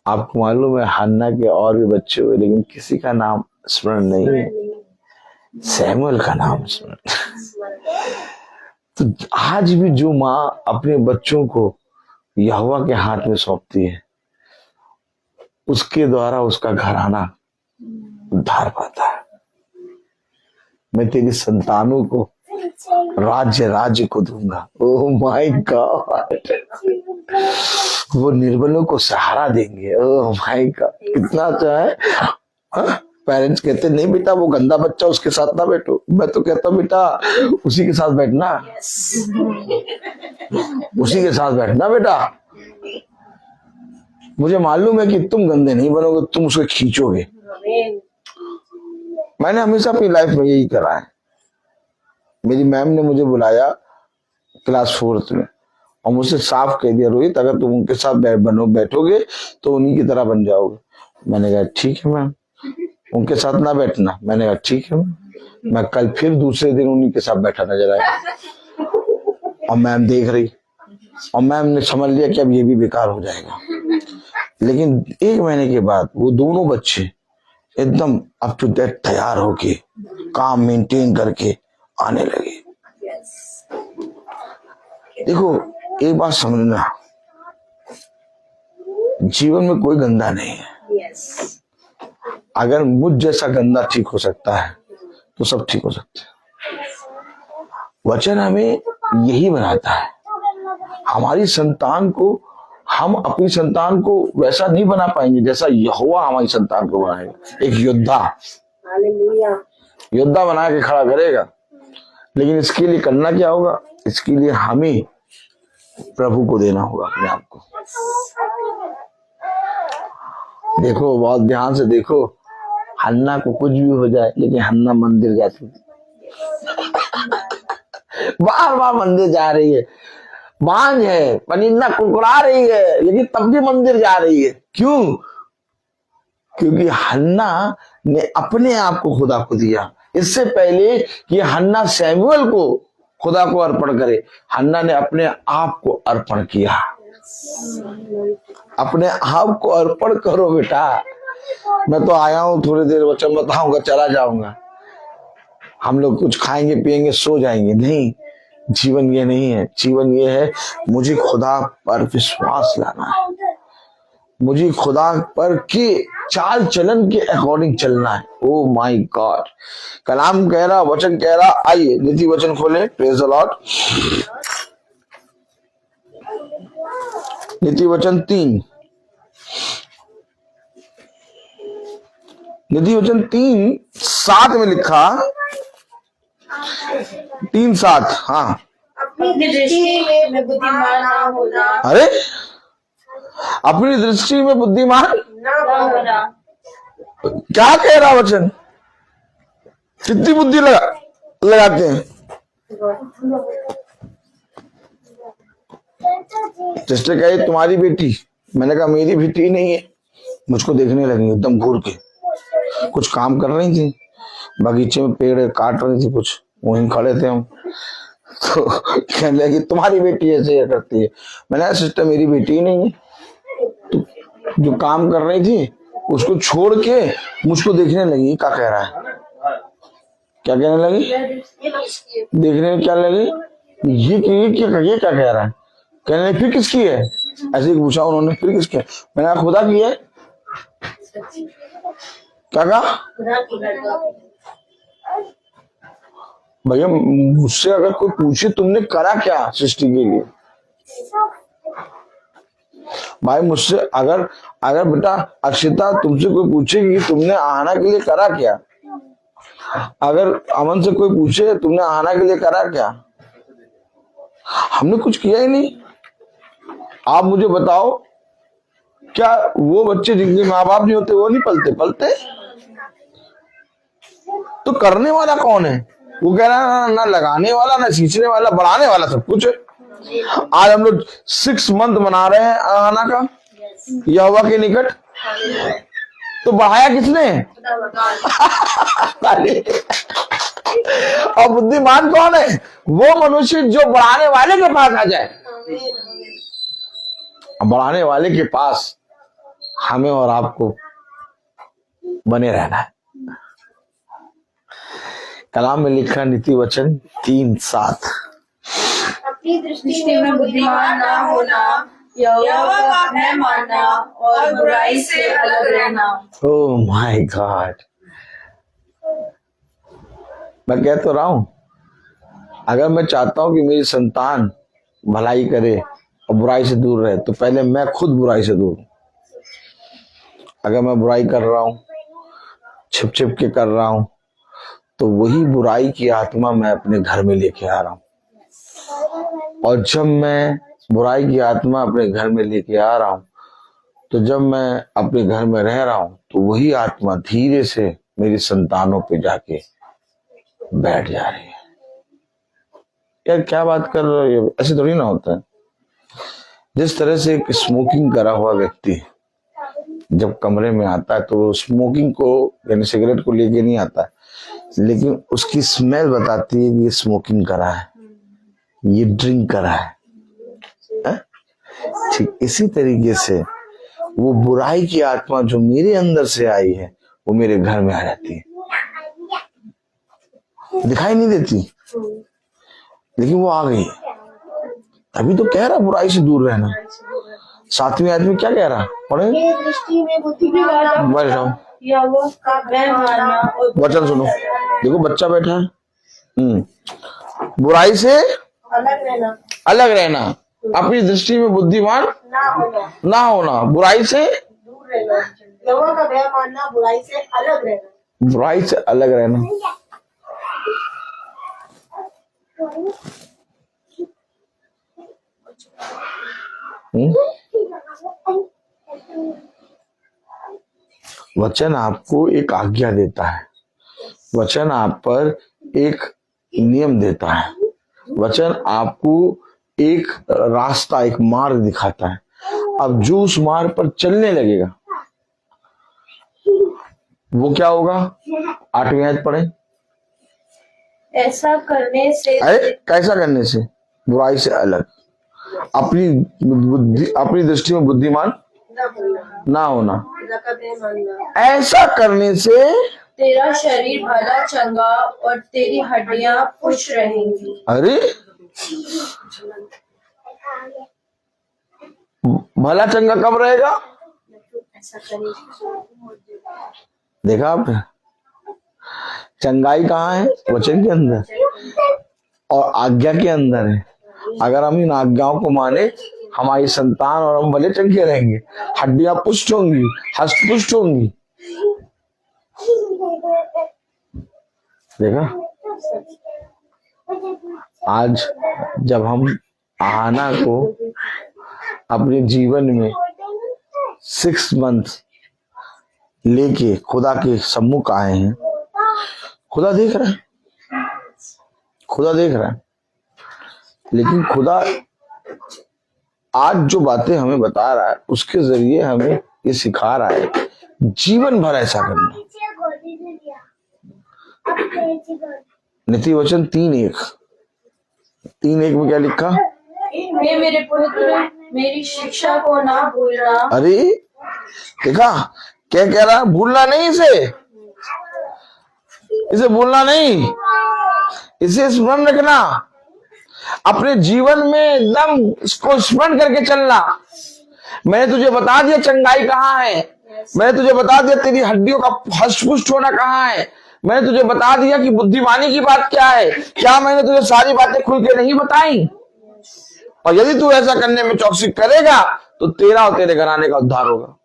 आपको मालूम है हन्ना के और भी बच्चे हुए, लेकिन किसी का नाम स्मरण नहीं है, सैमुएल का नाम स्मरण। तो आज भी जो माँ अपने बच्चों को यहोवा के हाथ में सौंपती है, उसके द्वारा उसका घराना उद्धार पाता है। मैं तेरी संतानों को राज्य को दूंगा। ओह माय गॉड, वो निर्बलों को सहारा देंगे। ओह माय गॉड, कितना अच्छा है। पेरेंट्स कहते नहीं बेटा वो गंदा बच्चा उसके साथ ना बैठो, मैं तो कहता हूँ बेटा उसी के साथ बैठना, उसी के साथ बैठना बेटा। मुझे मालूम है कि तुम गंदे नहीं बनोगे, तुम उसको खींचोगे। मैंने हमेशा अपनी लाइफ में यही करा है। मेरी मैम ने मुझे बुलाया क्लास 4th में और मुझसे साफ कह दिया, रोहित अगर तुम उनके साथ बैठोगे तो उन्हीं की तरह बन जाओगे। मैंने कहा ठीक है मैम, उनके साथ ना बैठना। मैंने कहा ठीक है मैम। मैं कल फिर दूसरे दिन उन्हीं के साथ बैठा नजर आया और मैम देख रही और मैम ने समझ लिया कि अब ये भी बेकार हो जाएगा। लेकिन 1 महीने के बाद वो दोनों बच्चे एकदम अप टू डेट तैयार होके काम मेंटेन करके आने लगे। देखो एक बात समझना, जीवन में कोई गंदा नहीं है। अगर मुझ जैसा गंदा ठीक हो सकता है तो सब ठीक हो सकते हैं। वचन हमें यही बनाता है। हमारी संतान को, हम अपनी संतान को वैसा नहीं बना पाएंगे जैसा यहोवा हमारी संतान को बनाएगा। एक योद्धा बना के खड़ा करेगा। लेकिन इसके लिए करना क्या होगा? इसके लिए हमें प्रभु को देना होगा अपने आप को। देखो बहुत ध्यान से देखो, हन्ना को कुछ भी हो जाए लेकिन हन्ना मंदिर जाती थी। बार बार मंदिर जा रही है, बांझ है, पनिन्ना कुड़कुड़ा रही है, लेकिन तब भी मंदिर जा रही है। क्यों? क्योंकि हन्ना ने अपने आप को खुदा को दिया। इससे पहले कि हन्ना सैमुअल को खुदा को अर्पण करे, हन्ना ने अपने आप को अर्पण किया। अपने आप को अर्पण करो बेटा। मैं तो आया हूं, थोड़ी देर वचन बताऊंगा, चला जाऊंगा। हम लोग कुछ खाएंगे पिएंगे सो जाएंगे, नहीं। जीवन ये नहीं है। जीवन ये है मुझे खुदा पर विश्वास लाना है, मुझे खुदा पर के चाल चलन के अकॉर्डिंग चलना है। ओ माय गॉड, कलाम कह रहा, वचन कह रहा। आइए नीति वचन खोले। Praise the Lord. नीति वचन 3, नीति वचन 3:7 में लिखा, 3:7। हाँ, अपनी दृष्टि में बुद्धिमान ना होना। अरे अपनी दृष्टि में बुद्धिमान ना होना। क्या कह रहा वचन? कितनी बुद्धि लगाते हैं। सिस्टर कही तुम्हारी बेटी, मैंने कहा मेरी बेटी नहीं है। मुझको देखने लगी एकदम घूर के। कुछ काम कर रही थी, बगीचे में पेड़ काट रही थी, कुछ वहीं खड़े थे हम। तो कहने लगी तुम्हारी बेटी ऐसे करती है। मैंने कहा सिस्टर मेरी बेटी नहीं है। तो जो काम कर रही थी उसको छोड़ के मुझको देखने लगी। क्या कह रहा है? क्या कहने लगी? देखने में क्या लगी? ये क्या कह रहा है? कहने लगी फिर किसकी है? ऐसे ही पूछा उन्होंने, फिर किसकी है? मैंने कहा खुदा की है। क्या कहा? भैया मुझसे अगर कोई पूछे तुमने करा क्या सृष्टि के लिए, भाई मुझसे अगर बेटा अक्षिता तुमसे कोई पूछेगी तुमने आहाना के लिए करा क्या, अगर अमन से कोई पूछे तुमने आहाना के लिए करा क्या, हमने कुछ किया ही नहीं। आप मुझे बताओ, क्या वो बच्चे जिनके माँ बाप नहीं होते वो नहीं पलते? तो करने वाला कौन है? वो कह रहा है ना लगाने वाला, ना सींचने वाला, बढ़ाने वाला सब कुछ है। आज हम लोग 6 मंथ मना रहे हैं आना का यहोवा के निकट, तो बढ़ाया किसने? और बुद्धिमान कौन है? वो मनुष्य जो बढ़ाने वाले के पास आ जाए। बढ़ाने वाले के पास हमें और आपको बने रहना है। कलाम में लिखा नीति वचन 3:7, अपनी दृष्टि में बुद्धिमान ना होना, यहोवा का भय मानना और बुराई से अलग रहना। ओह माय गॉड, मैं कह तो रहा हूं, अगर मैं चाहता हूं कि मेरी संतान भलाई करे और बुराई से दूर रहे, तो पहले मैं खुद बुराई से दूर हूं। अगर मैं बुराई कर रहा हूं, छिप छिप के कर रहा हूं, तो वही बुराई की आत्मा मैं अपने घर में लेके आ रहा हूं। और जब मैं बुराई की आत्मा अपने घर में लेके आ रहा हूं, तो जब मैं अपने घर में रह रहा हूं, तो वही आत्मा धीरे से मेरी संतानों पे जाके बैठ जा रही है। यार क्या बात कर रहे हो, ऐसे थोड़ी ना होता है। जिस तरह से एक स्मोकिंग करा हुआ व्यक्ति जब कमरे में आता है, तो स्मोकिंग को यानी सिगरेट को लेके नहीं आता है, लेकिन उसकी स्मेल बताती है कि ये स्मोकिंग करा है, ये ड्रिंक करा है। ठीक इसी तरीके से वो बुराई की आत्मा जो मेरे अंदर से आई है, वो मेरे घर में आ जाती है। दिखाई नहीं देती, लेकिन वो आ गई। अभी तो कह रहा बुराई से दूर रहना। सातवीं आदमी क्या कह रहा, पढ़े दृष्टि में बुद्धिमान बैठ जाओ, यहोवा का भय मानना और वचन सुनो। देखो बच्चा बैठा है। बुराई से अलग रहना, अपनी दृष्टि में बुद्धिमान ना होना, बुराई से दूर रहना, यहोवा का भय मानना, बुराई से अलग रहना। बुराई से अलग रहना। वचन आपको एक आज्ञा देता है, वचन आप पर एक नियम देता है, वचन आपको एक रास्ता, एक मार्ग दिखाता है। अब जो उस मार्ग पर चलने लगेगा वो क्या होगा? 8वीं आयत पढ़े। ऐसा करने से अरे कैसा करने से? बुराई से अलग, अपनी बुद्धि, अपनी दृष्टि में बुद्धिमान ना होना। ऐसा करने से तेरा शरीर भला चंगा और तेरी हड्डियां खुश रहेंगी। अरे भला चंगा कब रहेगा? देखा आपने, चंगाई कहाँ है? वचन के अंदर और आज्ञा के अंदर है। अगर हम इन आज्ञाओं को माने, हमारी संतान और हम भले चंगे रहेंगे, हड्डियां पुष्ट होंगी, हष्ट पुष्ट होंगी। देखा, आज जब हम आहाना को अपने जीवन में 6 मंथ लेके खुदा के सम्मुख आए हैं, खुदा देख रहा है, खुदा देख रहा है। लेकिन खुदा आज जो बातें हमें बता रहा है, उसके जरिए हमें ये सिखा रहा है जीवन भर ऐसा करना। नीति वचन 3:1 में क्या लिखा? हे मेरे पुत्र, मेरी शिक्षा को ना भूलना। अरे देखा क्या कह रहा? भूलना नहीं, इसे भूलना नहीं, इसे स्मरण रखना। अपने जीवन में एकदम इसको स्मरण करके चलना। मैंने तुझे बता दिया चंगाई कहाँ है, मैंने तुझे बता दिया तेरी हड्डियों का हष्ट-पुष्ट होना कहाँ है, मैंने तुझे बता दिया कि बुद्धिमानी की बात क्या है। क्या मैंने तुझे सारी बातें खुल के नहीं बताई? और यदि तू ऐसा करने में चौकसी करेगा, तो तेरा और तेरे घराने का उद्धार होगा।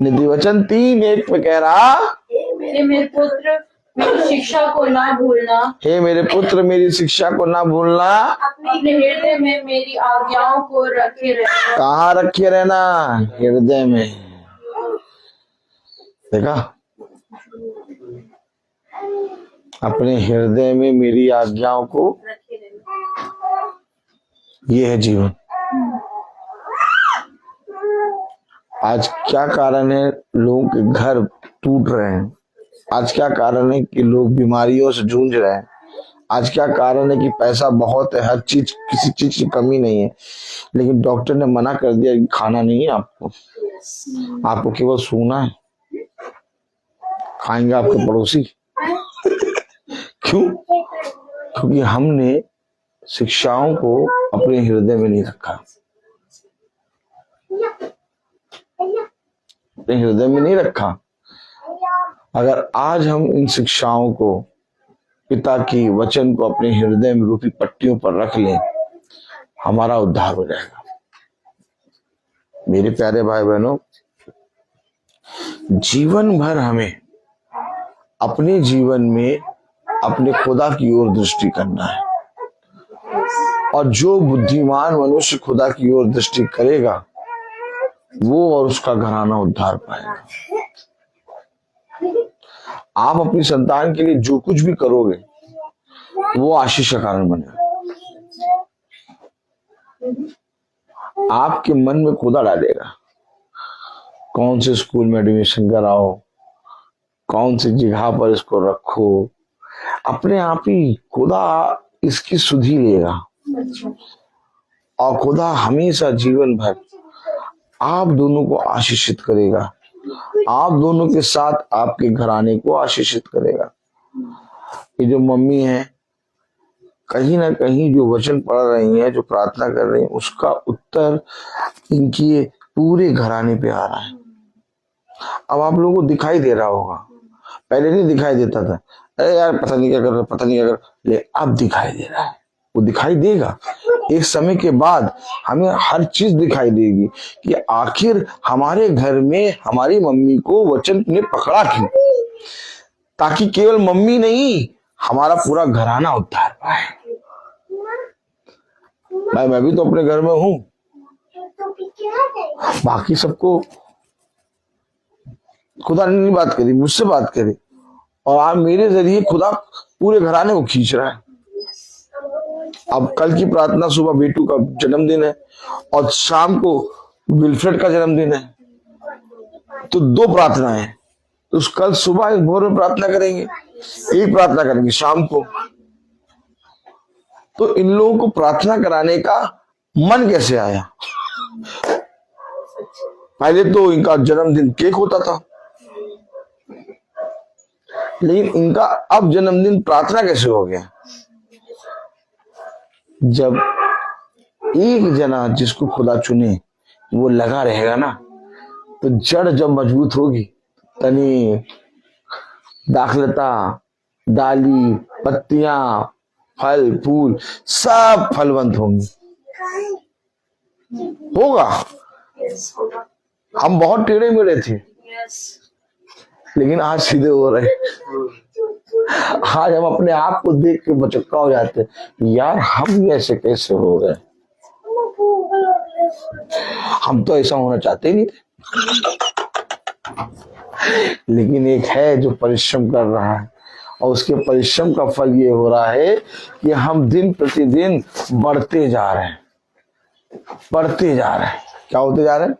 नीति वचन 3:1 में कह रहा, हे मेरे पुत्र, मेरी शिक्षा को ना भूलना। हे मेरे पुत्र, मेरी शिक्षा को ना भूलना। अपने हृदय में मेरी आज्ञाओं को रखे रहना। कहाँ रखे रहना? हृदय में। देखा, अपने हृदय में मेरी आज्ञाओं को, ये है जीवन। आज क्या कारण है लोगों के घर टूट रहे हैं? आज क्या कारण है कि लोग बीमारियों से जूझ रहे हैं? आज क्या कारण है कि पैसा बहुत है, हर चीज, किसी चीज की कमी नहीं है, लेकिन डॉक्टर ने मना कर दिया कि खाना नहीं है आपको केवल सोना है। खाएंगे आपके पड़ोसी। क्यों? क्योंकि हमने शिक्षाओं को अपने हृदय में नहीं रखा, अपने हृदय में नहीं रखा। अगर आज हम इन शिक्षाओं को, पिता की वचन को अपने हृदय में रूपी पट्टियों पर रख लें, हमारा उद्धार हो जाएगा। मेरे प्यारे भाई बहनों, जीवन भर हमें अपने जीवन में अपने खुदा की ओर दृष्टि करना है, और जो बुद्धिमान मनुष्य खुदा की ओर दृष्टि करेगा वो और उसका घराना उद्धार पाएगा। आप अपनी संतान के लिए जो कुछ भी करोगे वो आशीष का कारण बनेगा। आपके मन में खुदा डालेगा, कौन से स्कूल में एडमिशन कराओ, कौन सी जगह पर इसको रखो, अपने आप ही खुदा इसकी सुधि लेगा। और खुदा हमेशा जीवन भर आप दोनों को आशीषित करेगा, आप दोनों के साथ आपके घराने को आशीषित करेगा। ये जो मम्मी है, कहीं ना कहीं जो वचन पढ़ रही हैं, जो प्रार्थना कर रही हैं, उसका उत्तर इनकी पूरे घराने पे आ रहा है। अब आप लोगों को दिखाई दे रहा होगा, पहले नहीं दिखाई देता था, अरे यार पता नहीं क्या कर रहा, पता नहीं क्या कर, ले अब दिखाई दे रहा है। वो दिखाई देगा, एक समय के बाद हमें हर चीज दिखाई देगी कि आखिर हमारे घर में हमारी मम्मी को वचन ने पकड़ा क्यों, ताकि केवल मम्मी नहीं, हमारा पूरा घराना उद्धार पाए। मैं भी तो अपने घर में हूं, बाकी सबको खुदा ने नहीं बात करी, मुझसे बात करी, और आज मेरे जरिए खुदा पूरे घराने को खींच रहा है। अब कल की प्रार्थना सुबह बेटू का जन्मदिन है और शाम को विल्फ्रेड का जन्मदिन है, तो 2 प्रार्थनाएं हैं। तो कल सुबह एक भोर में प्रार्थना करेंगे, एक प्रार्थना करेंगे शाम को। तो इन लोगों को प्रार्थना कराने का मन कैसे आया? पहले तो इनका जन्मदिन केक होता था, लेकिन इनका अब जन्मदिन प्रार्थना कैसे हो गया? जब एक जना जिसको खुदा चुने वो लगा रहेगा ना, तो जड़ जब मजबूत होगी, तनी, दाखलता, डाली, पत्तियां, फल फूल सब फलवंत होंगी। होगा। हम बहुत टेढ़े मेढ़े थे, लेकिन आज सीधे हो रहे। आज हम अपने आप को देख के बचक्का हो जाते, यार हम ऐसे कैसे हो गए, हम तो ऐसा होना चाहते ही नहीं थे। लेकिन एक है जो परिश्रम कर रहा है, और उसके परिश्रम का फल ये हो रहा है कि हम दिन प्रतिदिन बढ़ते जा रहे हैं, बढ़ते जा रहे हैं। क्या होते जा रहे हैं?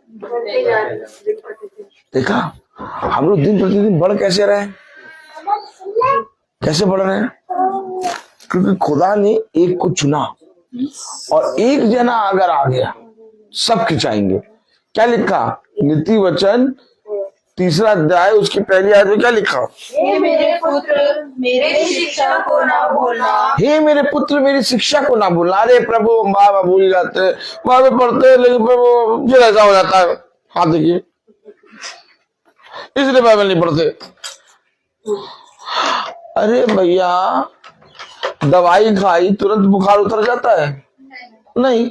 देखा, हम लोग दिन प्रतिदिन बढ़ कैसे रहे हैं? कैसे बढ़ रहे हैं? क्योंकि खुदा ने एक को चुना, और एक जना अगर आ गया सब खिंचाएंगे। क्या लिखा? नीति वचन 3 अध्याय उसकी पहली आयत में क्या लिखा? हे मेरे पुत्र मेरी शिक्षा को ना भूलना। हे मेरे पुत्र मेरी शिक्षा को ना भूलना। अरे प्रभु, हम बार भूल जाते हैं, बार पढ़ते हैं, लेकिन प्रभु फिर ऐसा हो जाता है। हाँ देखिए, इसलिए बाइबल नहीं पढ़ते। अरे भैया, दवाई खाई तुरंत बुखार उतर जाता है? नहीं,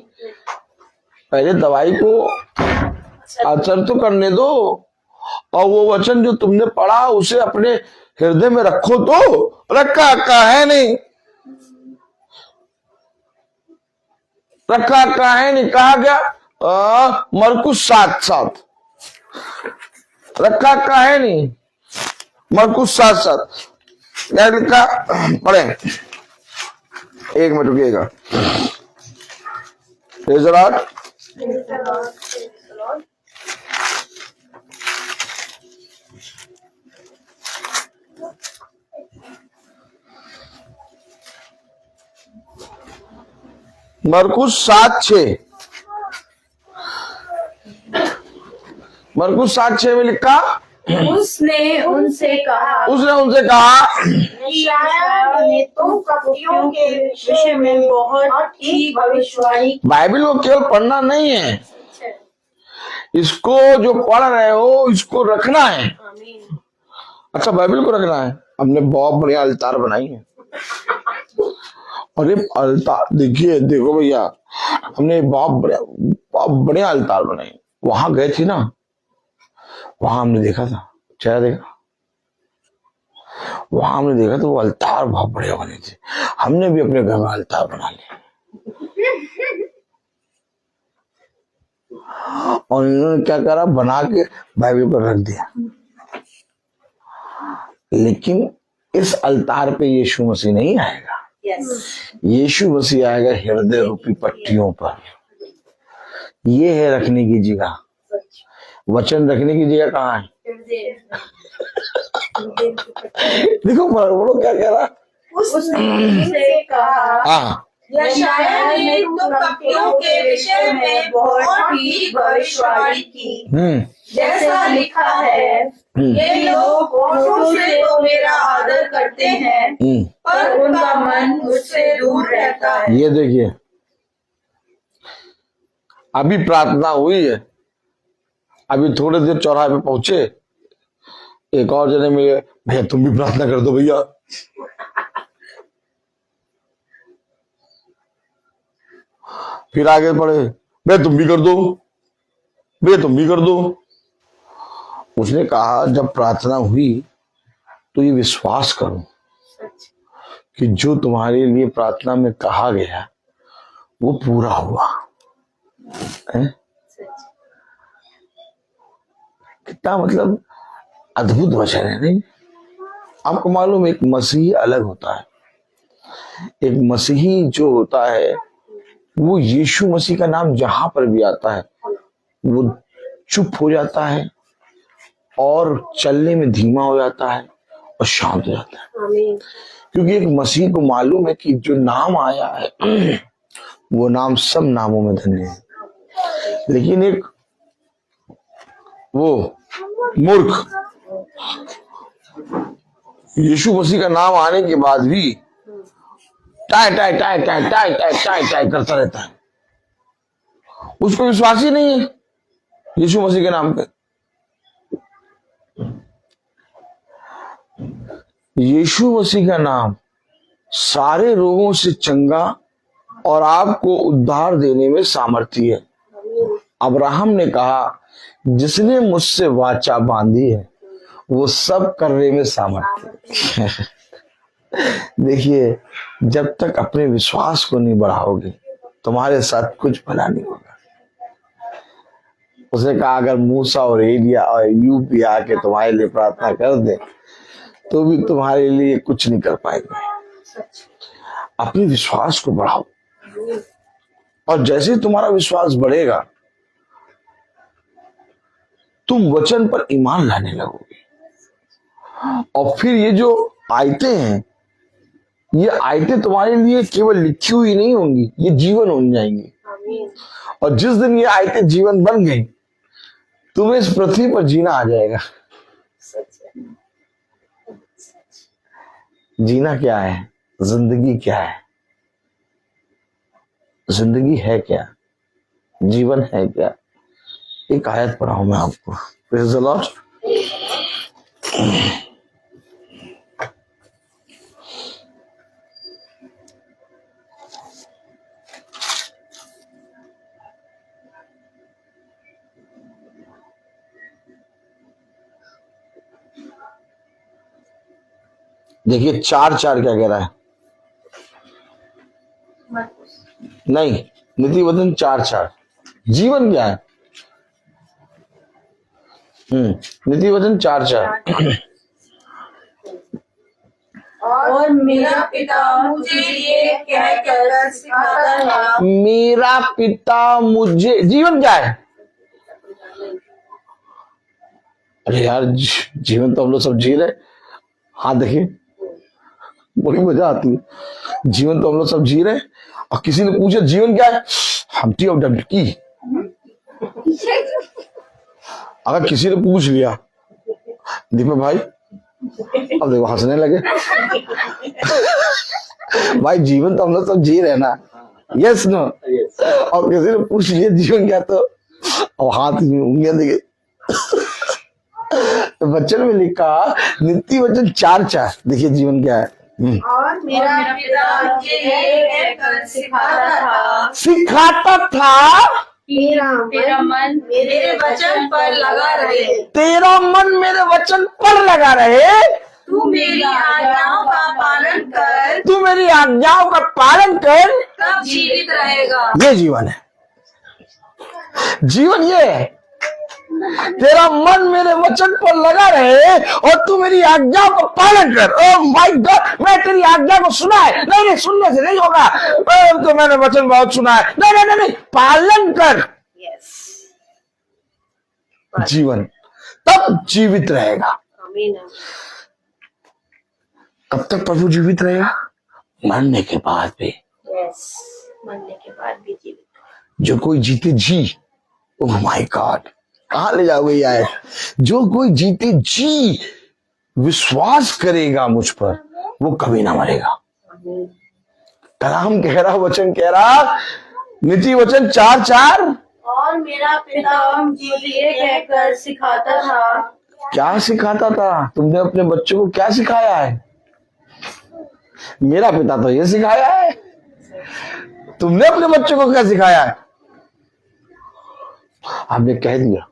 पहले दवाई को असर तो करने दो, और वो वचन जो तुमने पढ़ा उसे अपने हृदय में रखो। तो रखा है नहीं, रखा है नहीं। कहा गया मरकुस 7:7, रखा है नहीं। मरकुस 7:7 क्या लिखा? पढ़े, 1 मिनट रुकिएगा। मरकुस 7:6, मरकुस 7:6 में लिखा, उसने उनसे कहा यशायाह ने तो कपटियों के विषय में बहुत ही भविष्यवाणी की। बाइबल को केवल पढ़ना नहीं है, इसको जो पढ़ रहे हो इसको रखना है। अच्छा, बाइबल को रखना है। हमने बहुत बढ़िया अलतार बनाई है। अरे अलतार देखिए, देखो भैया, हमने बहुत बढ़िया अलतार बनाई। वहां गए थे ना, वहां हमने देखा था, चेहरा देखा, वहां हमने देखा तो वो अलतार बहुत बढ़िया बने थे। हमने भी अपने घर में अलतार बना लिया और इन्होंने क्या करा, बना के बाइबल पर रख दिया। लेकिन इस अलतार पे यीशु मसीह नहीं आएगा। यीशु मसीह आएगा हृदय रूपी पट्टियों पर। ये है रखने की जगह। वचन रखने की जगह कहाँ है? देखो बोलो क्या कह रहा। उसने कहा हाँ, यशायाह ने तो कपटियों के विषय में बहुत ही भविष्यवाणी की। जैसा लिखा है, ये लोग होठों से तो मेरा आदर करते हैं, पर उनका मन मुझसे दूर रहता है। ये देखिए, अभी प्रार्थना हुई है, अभी थोड़ी देर चौराहे पे पहुंचे, एक और जने मिले, भैया तुम भी प्रार्थना कर दो भैया। फिर आगे बढ़े, भैया तुम भी कर दो, भैया तुम भी कर दो। उसने कहा जब प्रार्थना हुई तो ये विश्वास करो कि जो तुम्हारे लिए प्रार्थना में कहा गया वो पूरा हुआ है। कितना मतलब अद्भुत वचन है, नहीं? आपको मालूम एक मसीही अलग होता है। एक मसीही जो होता है वो यीशु मसीह का नाम जहां पर भी आता है वो चुप हो जाता है और चलने में धीमा हो जाता है और शांत हो जाता है। क्योंकि एक मसीह को मालूम है कि जो नाम आया है वो नाम सब नामों में धन्य है। लेकिन एक वो मूर्ख यीशु मसीह का नाम आने के बाद भी tie tie tie tie tie tie tie tie करता रहता है। उसको विश्वास ही नहीं है यीशु मसीह के नाम पे। यीशु मसीह का नाम सारे रोगों से चंगा और आपको उद्धार देने में सामर्थ्य है। अब्राहम ने कहा जिसने मुझसे वाचा बांधी है वो सब करने में सामर्थ्य है। देखिए, जब तक अपने विश्वास को नहीं बढ़ाओगे तुम्हारे साथ कुछ भला नहीं होगा। उसने कहा अगर मूसा और एलिया और यूब भी आके तुम्हारे लिए प्रार्थना कर दे तो भी तुम्हारे लिए कुछ नहीं कर पाएंगे। अपने विश्वास को बढ़ाओ और जैसे तुम्हारा विश्वास बढ़ेगा तुम वचन पर ईमान लाने लगोगे। और फिर ये जो आयतें हैं, ये आयतें तुम्हारे लिए केवल लिखी हुई नहीं होंगी, ये जीवन बन जाएंगी। और जिस दिन ये आयतें जीवन बन गई तुम्हें इस पृथ्वी पर जीना आ जाएगा। जीना क्या है, जिंदगी क्या है, जिंदगी है क्या, जीवन है क्या। एक आयत पढ़ाऊं मैं आपको। Praise the Lord. देखिए 4:4 क्या कह रहा है। नहीं, नीतिवचन 4:4 जीवन क्या है। नीतिवचन 4:4 और मेरा पिता मुझे ये कहकर सिखाता है। मेरा पिता मुझे, जीवन क्या है। अरे यार, जीवन तो हम लोग सब जी रहे। हाँ देखिए, बड़ी मजा आती है। जीवन तो हम लोग सब जी रहे और किसी ने पूछा जीवन क्या है, हम्टी ऑफ डम्टी। अगर किसी ने पूछ लिया दीपक भाई अब देखो हंसने लगे। भाई जीवन तो हम लोग सब जी रहे ना, यस नो। और किसी ने पूछ लिया जीवन क्या, तो और हाथ में उंगलियां दिखे। तो बच्चन में लिखा नीति वचन 4:4। देखिए जीवन क्या है। और मेरा पिता मुझे ये कहकर सिखाता था तेरा मन मेरे वचन पर लगा रहे, तेरा मन मेरे वचन पर लगा रहे, तू मेरी आज्ञाओं का पालन कर, तू मेरी आज्ञाओं का पालन कर, तब जीवित रहेगा। ये जीवन है। जीवन ये है, तेरा मन मेरे वचन पर लगा रहे और तू मेरी आज्ञा का पालन कर। ओह माय गॉड, मैं तेरी आज्ञा को सुना है, नहीं सुनने से नहीं होगा। तो मैंने वचन बहुत सुना है, नहीं, पालन कर। जीवन तब जीवित रहेगा। कब तक प्रभु जीवित रहेगा? मरने के बाद भी। मरने के बाद भी जीवित। जो कोई जीते जी, ओह माय गॉड, कहां ले जाओगे यार? जो कोई जीते जी विश्वास करेगा मुझ पर, वो कभी ना मरेगा। कलाम कह रहा, वचन कह रहा, नीति वचन 4:4। और मेरा पिता मुझे ये कहकर सिखाता था। क्या सिखाता था? तुमने अपने बच्चों को क्या सिखाया है? मेरा पिता तो ये सिखाया है। तुमने अपने बच्चों को क्या सिखाया है? आपने कह दिया,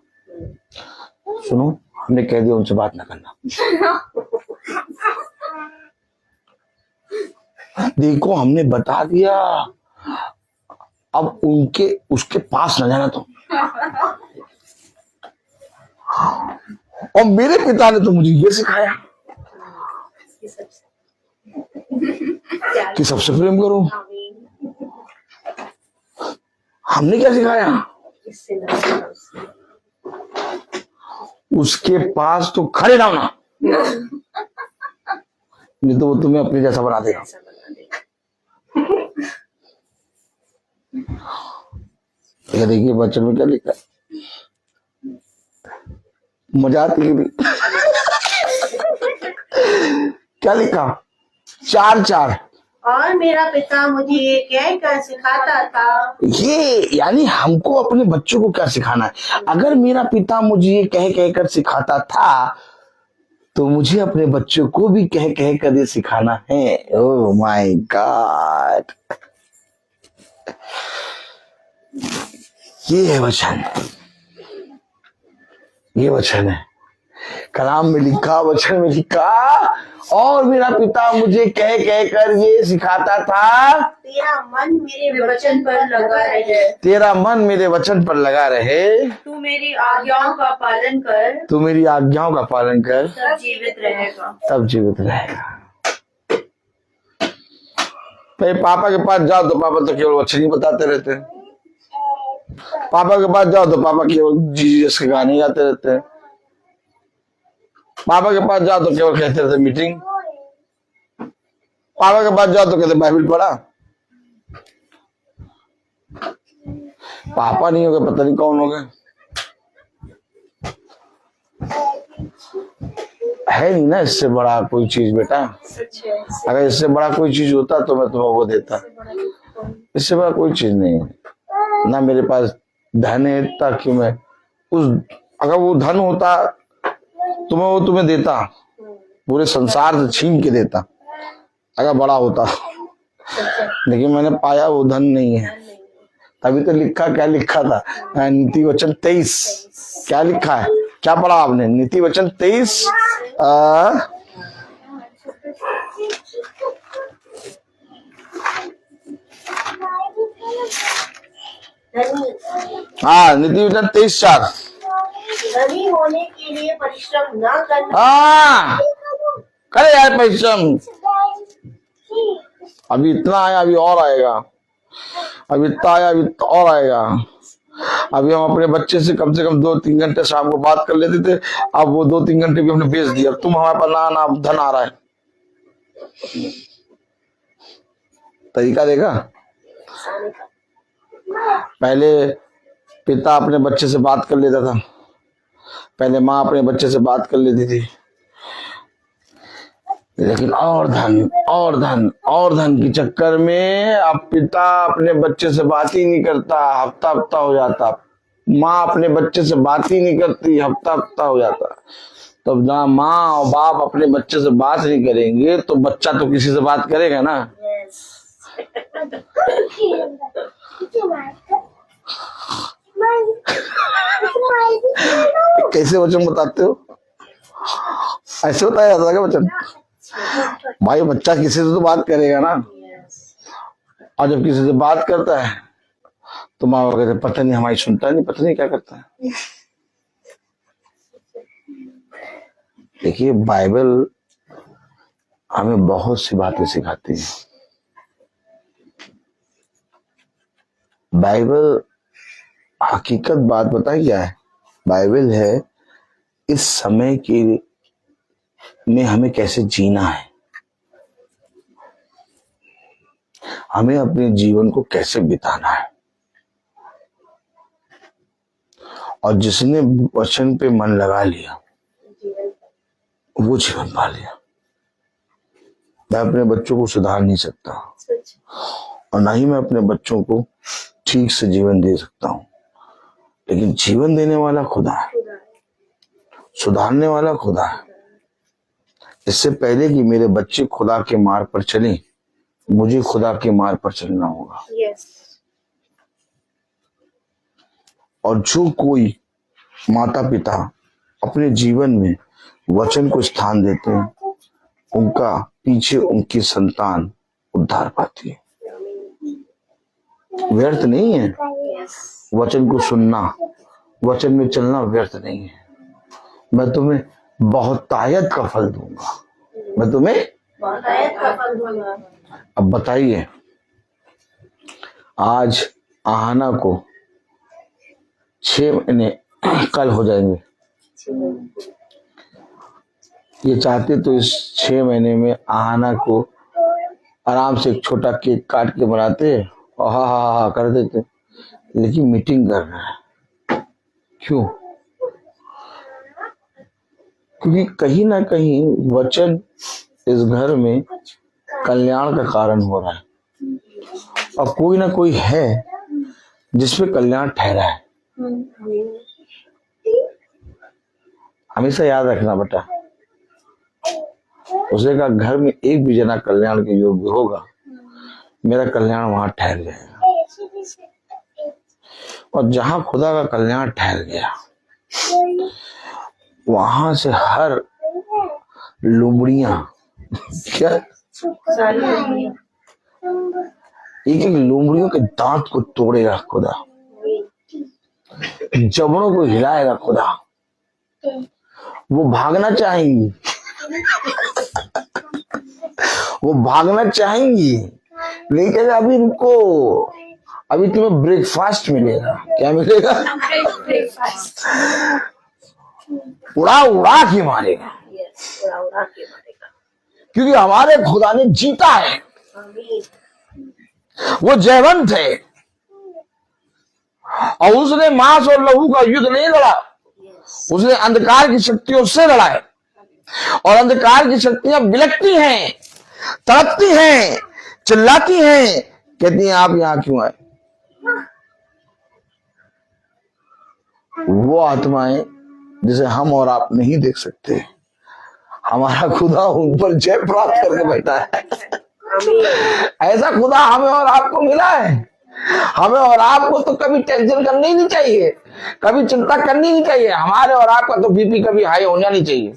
सुनो, हमने कह दिया उनसे बात ना करना। देखो हमने बता दिया, अब उसके पास न जाना तुम। और मेरे पिता ने तो मुझे ये सिखाया कि सबसे प्रेम करो। हमने क्या सिखाया? उसके पास तो खड़े ना होना, नहीं तो वो तुम्हें अपने जैसा बना देगा। ये देखिए बच्चन में क्या लिखा है, मजा आती है। क्या लिखा? 4:4। और मेरा पिता मुझे ये कहकर सिखाता था। ये यानी हमको अपने बच्चों को क्या सिखाना है? अगर मेरा पिता मुझे ये कह कर सिखाता था, तो मुझे अपने बच्चों को भी कह कर ये सिखाना है। ओह माय गॉड, ये है वचन, ये वचन है। कलाम में लिखा, वचन में लिखा, और मेरा पिता मुझे कह कर ये सिखाता था, तेरा मन मेरे वचन पर लगा रहे, तेरा मन मेरे वचन पर लगा रहे, तू मेरी आज्ञाओं का पालन कर, तू मेरी आज्ञाओं का पालन कर, तब जीवित रहेगा। तब जीवित रहेगा। भाई पापा के पास जाओ तो पापा तो केवल वचन ही बताते रहते हैं। पापा के पास जाओ तो पापा केवल जीसस के गाने गाते रहते हैं। पापा के पास जाओ तो केवल कहते रहते मीटिंग। पापा के पास जाओ तो कहते बाइबल पढ़ा। पापा नहीं हो गए, पता नहीं कौन हो गए। है नहीं ना इससे बड़ा कोई चीज बेटा। अगर इससे बड़ा कोई चीज होता तो मैं तुम्हें वो देता। इससे बड़ा कोई चीज नहीं है ना। मेरे पास धन है ताकि मैं अगर वो धन होता तो मैं वो तुम्हें देता, पूरे संसार से छीन के देता अगर बड़ा होता। लेकिन मैंने पाया वो धन नहीं है, तभी तो लिखा, क्या लिखा था? नीति वचन 23। क्या लिखा है? क्या पढ़ा आपने? नीति वचन 23 हाँ, नीति वचन 23:4। धनी होने के लिए परिश्रम न करना। हाँ, करे यार परिश्रम। अभी इतना आया, अभी और आएगा। अभी इतना आया, अभी और आएगा। अभी हम अपने बच्चे से कम 2-3 घंटे शाम को बात कर लेते थे, अब वो 2-3 घंटे भी हमने बेच दिया। अब तुम हमारे पास ना धन आ रहा है। तरीका देखा? पहले पिता अपने बच्चे से बात कर लेता था, पहले माँ अपने बच्चे से बात कर लेती थी, लेकिन और धन और धन और धन के चक्कर में अब पिता अपने बच्चे से बात ही नहीं करता, हफ्ता हफ्ता हो जाता। माँ अपने बच्चे से बात ही नहीं करती, हफ्ता हफ्ता हो जाता। तब ना माँ और बाप अपने बच्चे से बात नहीं करेंगे तो बच्चा तो किसी से बात करेगा ना। कैसे वचन बताते हो? ऐसे बताया जाता है क्या वचन? भाई बच्चा किसी से तो बात करेगा ना। और जब किसी से बात करता है तो माँ बाप कहते पता नहीं हमारी सुनता नहीं, पता नहीं क्या करता है। देखिए बाइबल हमें बहुत सी बातें सिखाती है। बाइबल हकीकत बात बताई क्या है? बाइबल है इस समय के में हमें कैसे जीना है, हमें अपने जीवन को कैसे बिताना है। और जिसने वचन पे मन लगा लिया वो जीवन पा लिया। मैं अपने बच्चों को सुधार नहीं सकता और ना ही मैं अपने बच्चों को ठीक से जीवन दे सकता हूं, लेकिन जीवन देने वाला खुदा है, सुधारने वाला खुदा है। इससे पहले कि मेरे बच्चे खुदा के मार्ग पर चलें, मुझे खुदा के मार्ग पर चलना होगा। और जो कोई माता पिता अपने जीवन में वचन को स्थान देते हैं, उनका पीछे उनकी संतान उद्धार पाती है। व्यर्थ नहीं है वचन को सुनना, वचन में चलना व्यर्थ नहीं है। मैं तुम्हें बहुतायत का फल दूंगा, मैं तुम्हें बहुतायत का फल दूंगा। अब बताइए, आज आहाना को 6 महीने कल हो जाएंगे। ये चाहते तो इस 6 महीने में आहाना को आराम से एक छोटा केक काट के बनाते और हा कर देते, लेकिन मीटिंग कर रहे हैं। क्यों? क्योंकि कहीं ना कहीं वचन इस घर में कल्याण का कारण हो रहा है और कोई ना कोई है जिसपे कल्याण ठहरा है। हमेशा याद रखना बेटा, उसे का घर में एक भी जना कल्याण के योग्य होगा, मेरा कल्याण वहां ठहर जाएगा। और जहां खुदा का कल्याण ठहर गया, वहां से हर लुमड़ियां क्या एक एक लुमड़ियों के दांत को तोड़ेगा खुदा, जबड़ों को हिलाएगा खुदा। वो भागना चाहेंगी, वो भागना चाहेंगी, लेकिन अभी रुको, अभी तुम्हें ब्रेकफास्ट मिलेगा। क्या मिलेगा? ब्रेकफास्ट। उड़ा उड़ा के मारेगा, क्योंकि हमारे खुदा ने जीता है। वो जयवंत है और उसने मांस और लहू का युद्ध नहीं लड़ा, उसने अंधकार की शक्तियों से लड़ा है। और अंधकार की शक्तियां बिलकती हैं, तड़पती हैं, चिल्लाती हैं, कहती हैं आप यहां क्यों आए। वो आत्माएं जिसे हम और आप नहीं देख सकते, हमारा खुदा उन पर जय प्राप्त करके बैठा है। ऐसा खुदा हमें और आपको मिला है। हमें और आपको तो कभी टेंशन करनी नहीं चाहिए, कभी चिंता करनी नहीं चाहिए। हमारे और आपका तो बीपी कभी हाई होना नहीं चाहिए।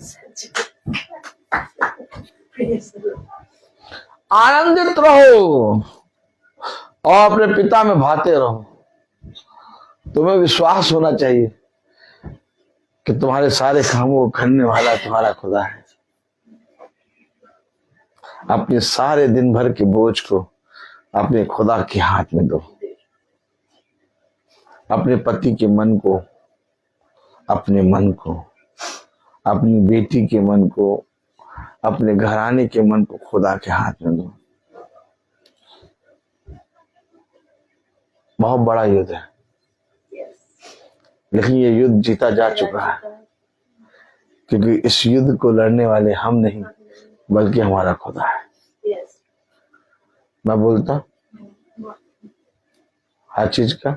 आनंदित रहो और अपने पिता में भाते रहो। तुम्हें विश्वास होना चाहिए कि तुम्हारे सारे कामों को करने वाला तुम्हारा खुदा है। अपने सारे दिन भर के बोझ को अपने खुदा के हाथ में दो। अपने पति के मन को, अपने मन को, अपनी बेटी के मन को, अपने घराने के मन को खुदा के हाथ में दो। बहुत बड़ा युद्ध है, लेकिन ये युद्ध जीता जा चुका है, क्योंकि इस युद्ध को लड़ने वाले हम नहीं, बल्कि हमारा खुदा है। मैं बोलता हर चीज का।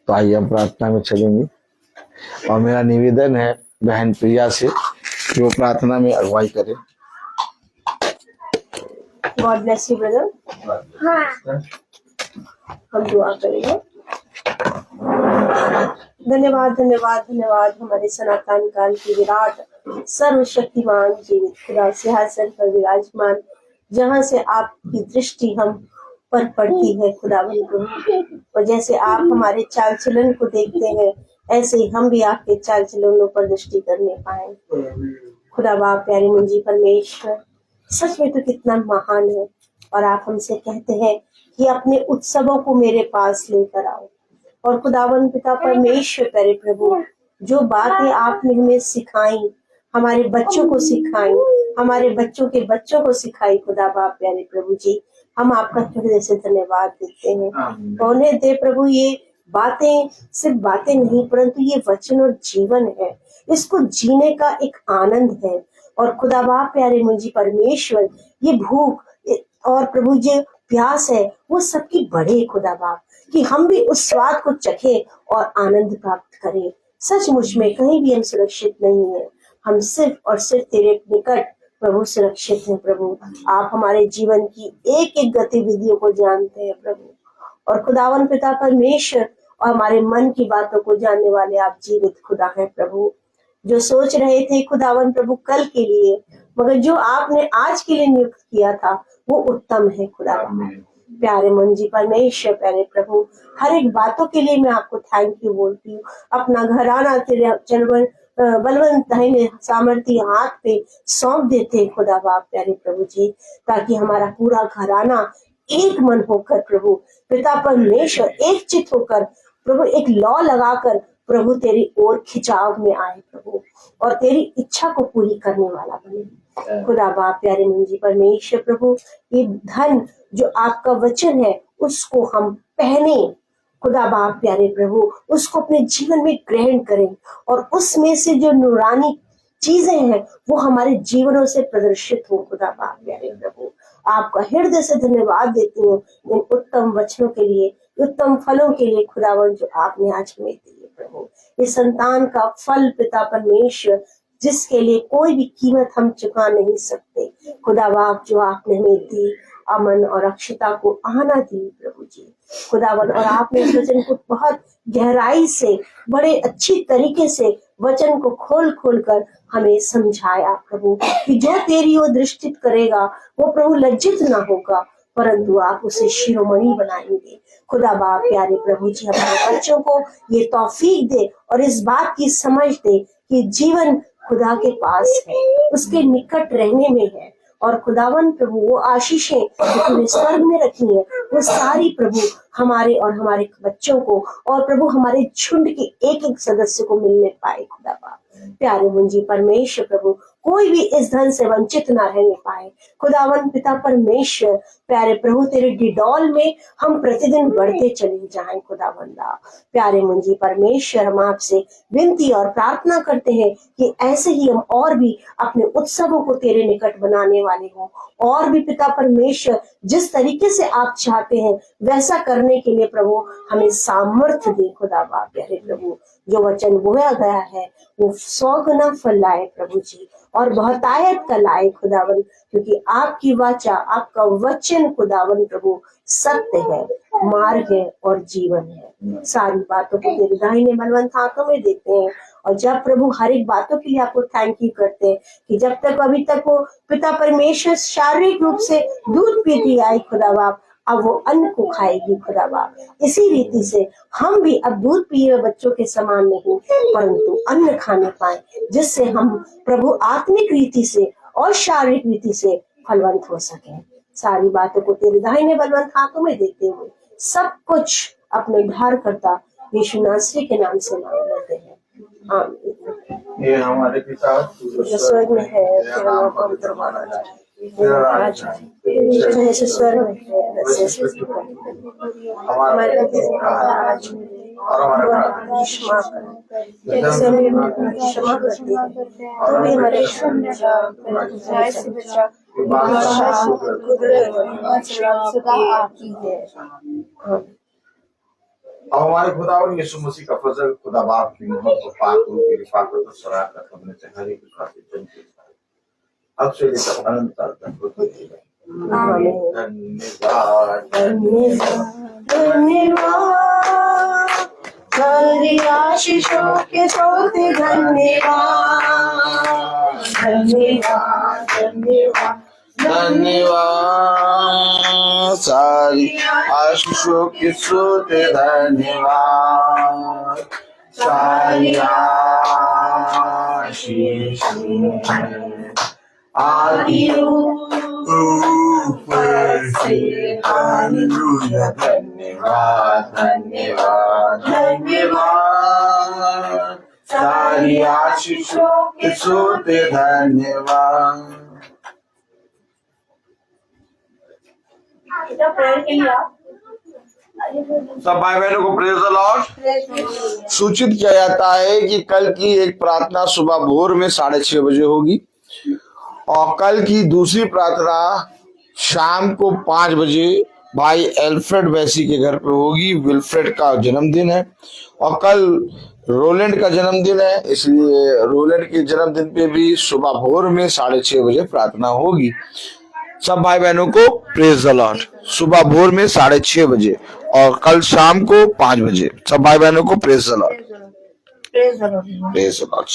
तो आइए हम प्रार्थना में चलेंगे और मेरा निवेदन है बहन प्रिया से कि वो प्रार्थना में अगुवाई करे। God bless you brother. हम दुआ करेंगे। धन्यवाद धन्यवाद धन्यवाद हमारे सनातन काल की विराट सर्वशक्तिमान जीवित खुदा सिंहासन पर विराजमान, जहाँ से आपकी दृष्टि हम पर पड़ती है खुदावंद प्रभु, और जैसे आप हमारे चाल चलन को देखते हैं ऐसे ही हम भी आपके चाल चलनों पर दृष्टि करने पाए। खुदा बाप प्यारे मुंजी परमेश्वर, सच में तो कितना महान है। और आप हमसे कहते हैं कि अपने उत्सवों को मेरे पास लेकर आओ। और खुदावन पिता परमेश्वर प्यारे प्रभु, जो बातें आपने हमें सिखाई, हमारे बच्चों को सिखाई, हमारे बच्चों के बच्चों को सिखाई, खुदा बाप प्यारे प्रभु जी, हम आपका हृदय से धन्यवाद देते हैं। और उन्हें दे प्रभु, ये बातें सिर्फ बातें नहीं परंतु ये वचन और जीवन है, इसको जीने का एक आनंद है। और खुदा बाप प्यारे मुझे परमेश्वर, ये भूख और प्रभु जी प्यास है वो सबकी बढ़े खुदा बाप, कि हम भी उस स्वाद को चखे और आनंद प्राप्त करें। सचमुच में कहीं भी हम सुरक्षित नहीं है, हम सिर्फ और सिर्फ तेरे निकट प्रभु सुरक्षित हैं। प्रभु आप हमारे जीवन की एक एक गतिविधियों को जानते हैं प्रभु, और खुदावन पिता परमेश्वर और हमारे मन की बातों को जानने वाले आप जीवित खुदा है प्रभु। जो सोच रहे थे खुदावन प्रभु कल के लिए, मगर जो आपने आज के लिए नियुक्त किया था वो उत्तम है खुदा। प्यारे मुंजी परमेश्वर प्यारे प्रभु, हर एक बातों के लिए मैं आपको थैंक यू बोलती हूँ। अपना घराना तेरे चलवन बलवंत दाहिने सामर्थी हाथ पे सौंप देते हैं खुदा बाप प्यारे प्रभु जी, ताकि हमारा पूरा घराना एक मन होकर प्रभु पिता परमेश्वर एक चित होकर प्रभु एक लौ लगाकर प्रभु तेरी ओर खिंचाव में आए प्रभु, और तेरी इच्छा को पूरी करने वाला बने खुदा बाप प्यारे मुंजी परमेश्वर प्रभु। ये धन जो आपका वचन है उसको हम पहने खुदा बाप प्यारे प्रभु, उसको अपने जीवन में ग्रहण करें, और उसमें से जो नूरानी चीजें हैं वो हमारे जीवनों से प्रदर्शित हो खुदा बाप प्यारे प्रभु। आपका हृदय से धन्यवाद देती हूँ इन उत्तम वचनों के लिए, उत्तम फलों के लिए खुदावन जो आपने आज हमें दिए प्रभु। इस संतान का फल पिता परमेश्वर, जिसके लिए कोई भी कीमत हम चुका नहीं सकते खुदा बाप, जो आपने हमें दी अमन और अक्षता को आना दी प्रभु जी खुदावन। और आपने इस वचन को बहुत गहराई से बड़े अच्छी तरीके से वचन को खोल खोल कर हमें समझाया प्रभु, कि जो तेरी ओर दृष्टि करेगा वो प्रभु लज्जित ना होगा, परंतु आप उसे शिरोमणि बनाएंगे खुदा बाप प्यारे प्रभु जी। हमारे बच्चों को ये तौफीक दे और इस बात की समझ दे कि जीवन खुदा के पास है, उसके निकट रहने में है, और खुदावन प्रभु वो आशीषें जो तूने स्वर्ग में रखी है वो सारी प्रभु हमारे और हमारे बच्चों को और प्रभु हमारे झुंड के एक एक सदस्य को मिलने पाए खुदा बाप प्यारे मुंजी परमेश्वर प्रभु। कोई भी इस धन से वंचित ना रहने पाए खुदावन पिता परमेश्वर प्यारे प्रभु। तेरे डिडॉल में हम प्रतिदिन बढ़ते चले जाएं खुदावंदा प्यारे मुंजी परमेश्वर। हम आपसे विनती और प्रार्थना करते हैं कि ऐसे ही हम और भी अपने उत्सवों को तेरे निकट बनाने वाले हों, और भी पिता परमेश्वर जिस तरीके से आप चाहते हैं वैसा करने के लिए प्रभु हमें सामर्थ्य दे खुदा बाप प्यारे प्रभु। जो वचन बोया गया है वो 100 गुना फल लाए प्रभु जी, और बहुतायत का लाए खुदावन, क्योंकि आपकी वाचा आपका वचन खुदावन प्रभु सत्य है, मार्ग है और जीवन है। सारी बातों को तेरे दाहिने बलवंत हाथों में देते हैं, और जब प्रभु हर एक बातों के लिए आपको थैंक यू करते हैं कि जब तक अभी तक वो पिता परमेश्वर शारीरिक रूप से दूध पीती आई खुदा बाप, अब वो अन्न को खाएगी खुदा बाप। इसी रीति से हम भी अब दूध पिए बच्चों के समान नहीं परंतु अन्न खाने पाए, जिससे हम प्रभु आत्मिक रीति से और शारीरिक रीति से फलवंत हो सके। सारी बातों को तेरे दाहिने बलवंत हाथों में देते हुए सब कुछ अपने उद्धार करता यीशु नासरी के नाम से मांग लेते हैं, आमीन। ये हमारे पिता जो स्वर्ग में है तेरा नाम पवित्र माना जाए, जैसे स्वर्ग में है वैसे हमारे और हमारे अपराध क्षमा कर जैसे हम अपराध क्षमा करते हैं तो भी हमारे बुराई से बचा सदा आपकी है। अब हमारे खुदावन यीशु मसीह का फजल, खुदा बाप की मोहब्बत और पाक रूह की रिफाकत और शराकत हमने से हर एक विश्वासी जन के साथ अब से लेकर अनंत काल तक होती है। धन्यवाद धन्यवाद सारी आशीषों के सोते धन्यवाद धन्यवाद धन्यवाद धन्यवाद सारी आशीषों के सोते धन्यवाद सारी आशीष आदि ऊपर से हालेलुया धन्यवाद धन्यवाद धन्यवाद सारी आशीषों के सोते धन्यवाद। सब भाई बहनों को प्रेज द लॉर्ड। सूचित किया जाता है कि कल की एक प्रार्थना सुबह भोर में 6:30 बजे होगी और कल की दूसरी प्रार्थना शाम को 5 बजे भाई एल्फ्रेड वैसी के घर पे होगी। विल्फ्रेड का जन्मदिन है और कल रोलैंड का जन्मदिन है, इसलिए रोलैंड के जन्मदिन पे भी सुबह भोर में 6:30 बजे प्रार्थना होगी। सब भाई बहनों को प्रेज द लॉर्ड। सुबह भोर में 6:30 बजे और कल शाम को 5 बजे। सब भाई बहनों को praise the Lord. Praise the Lord.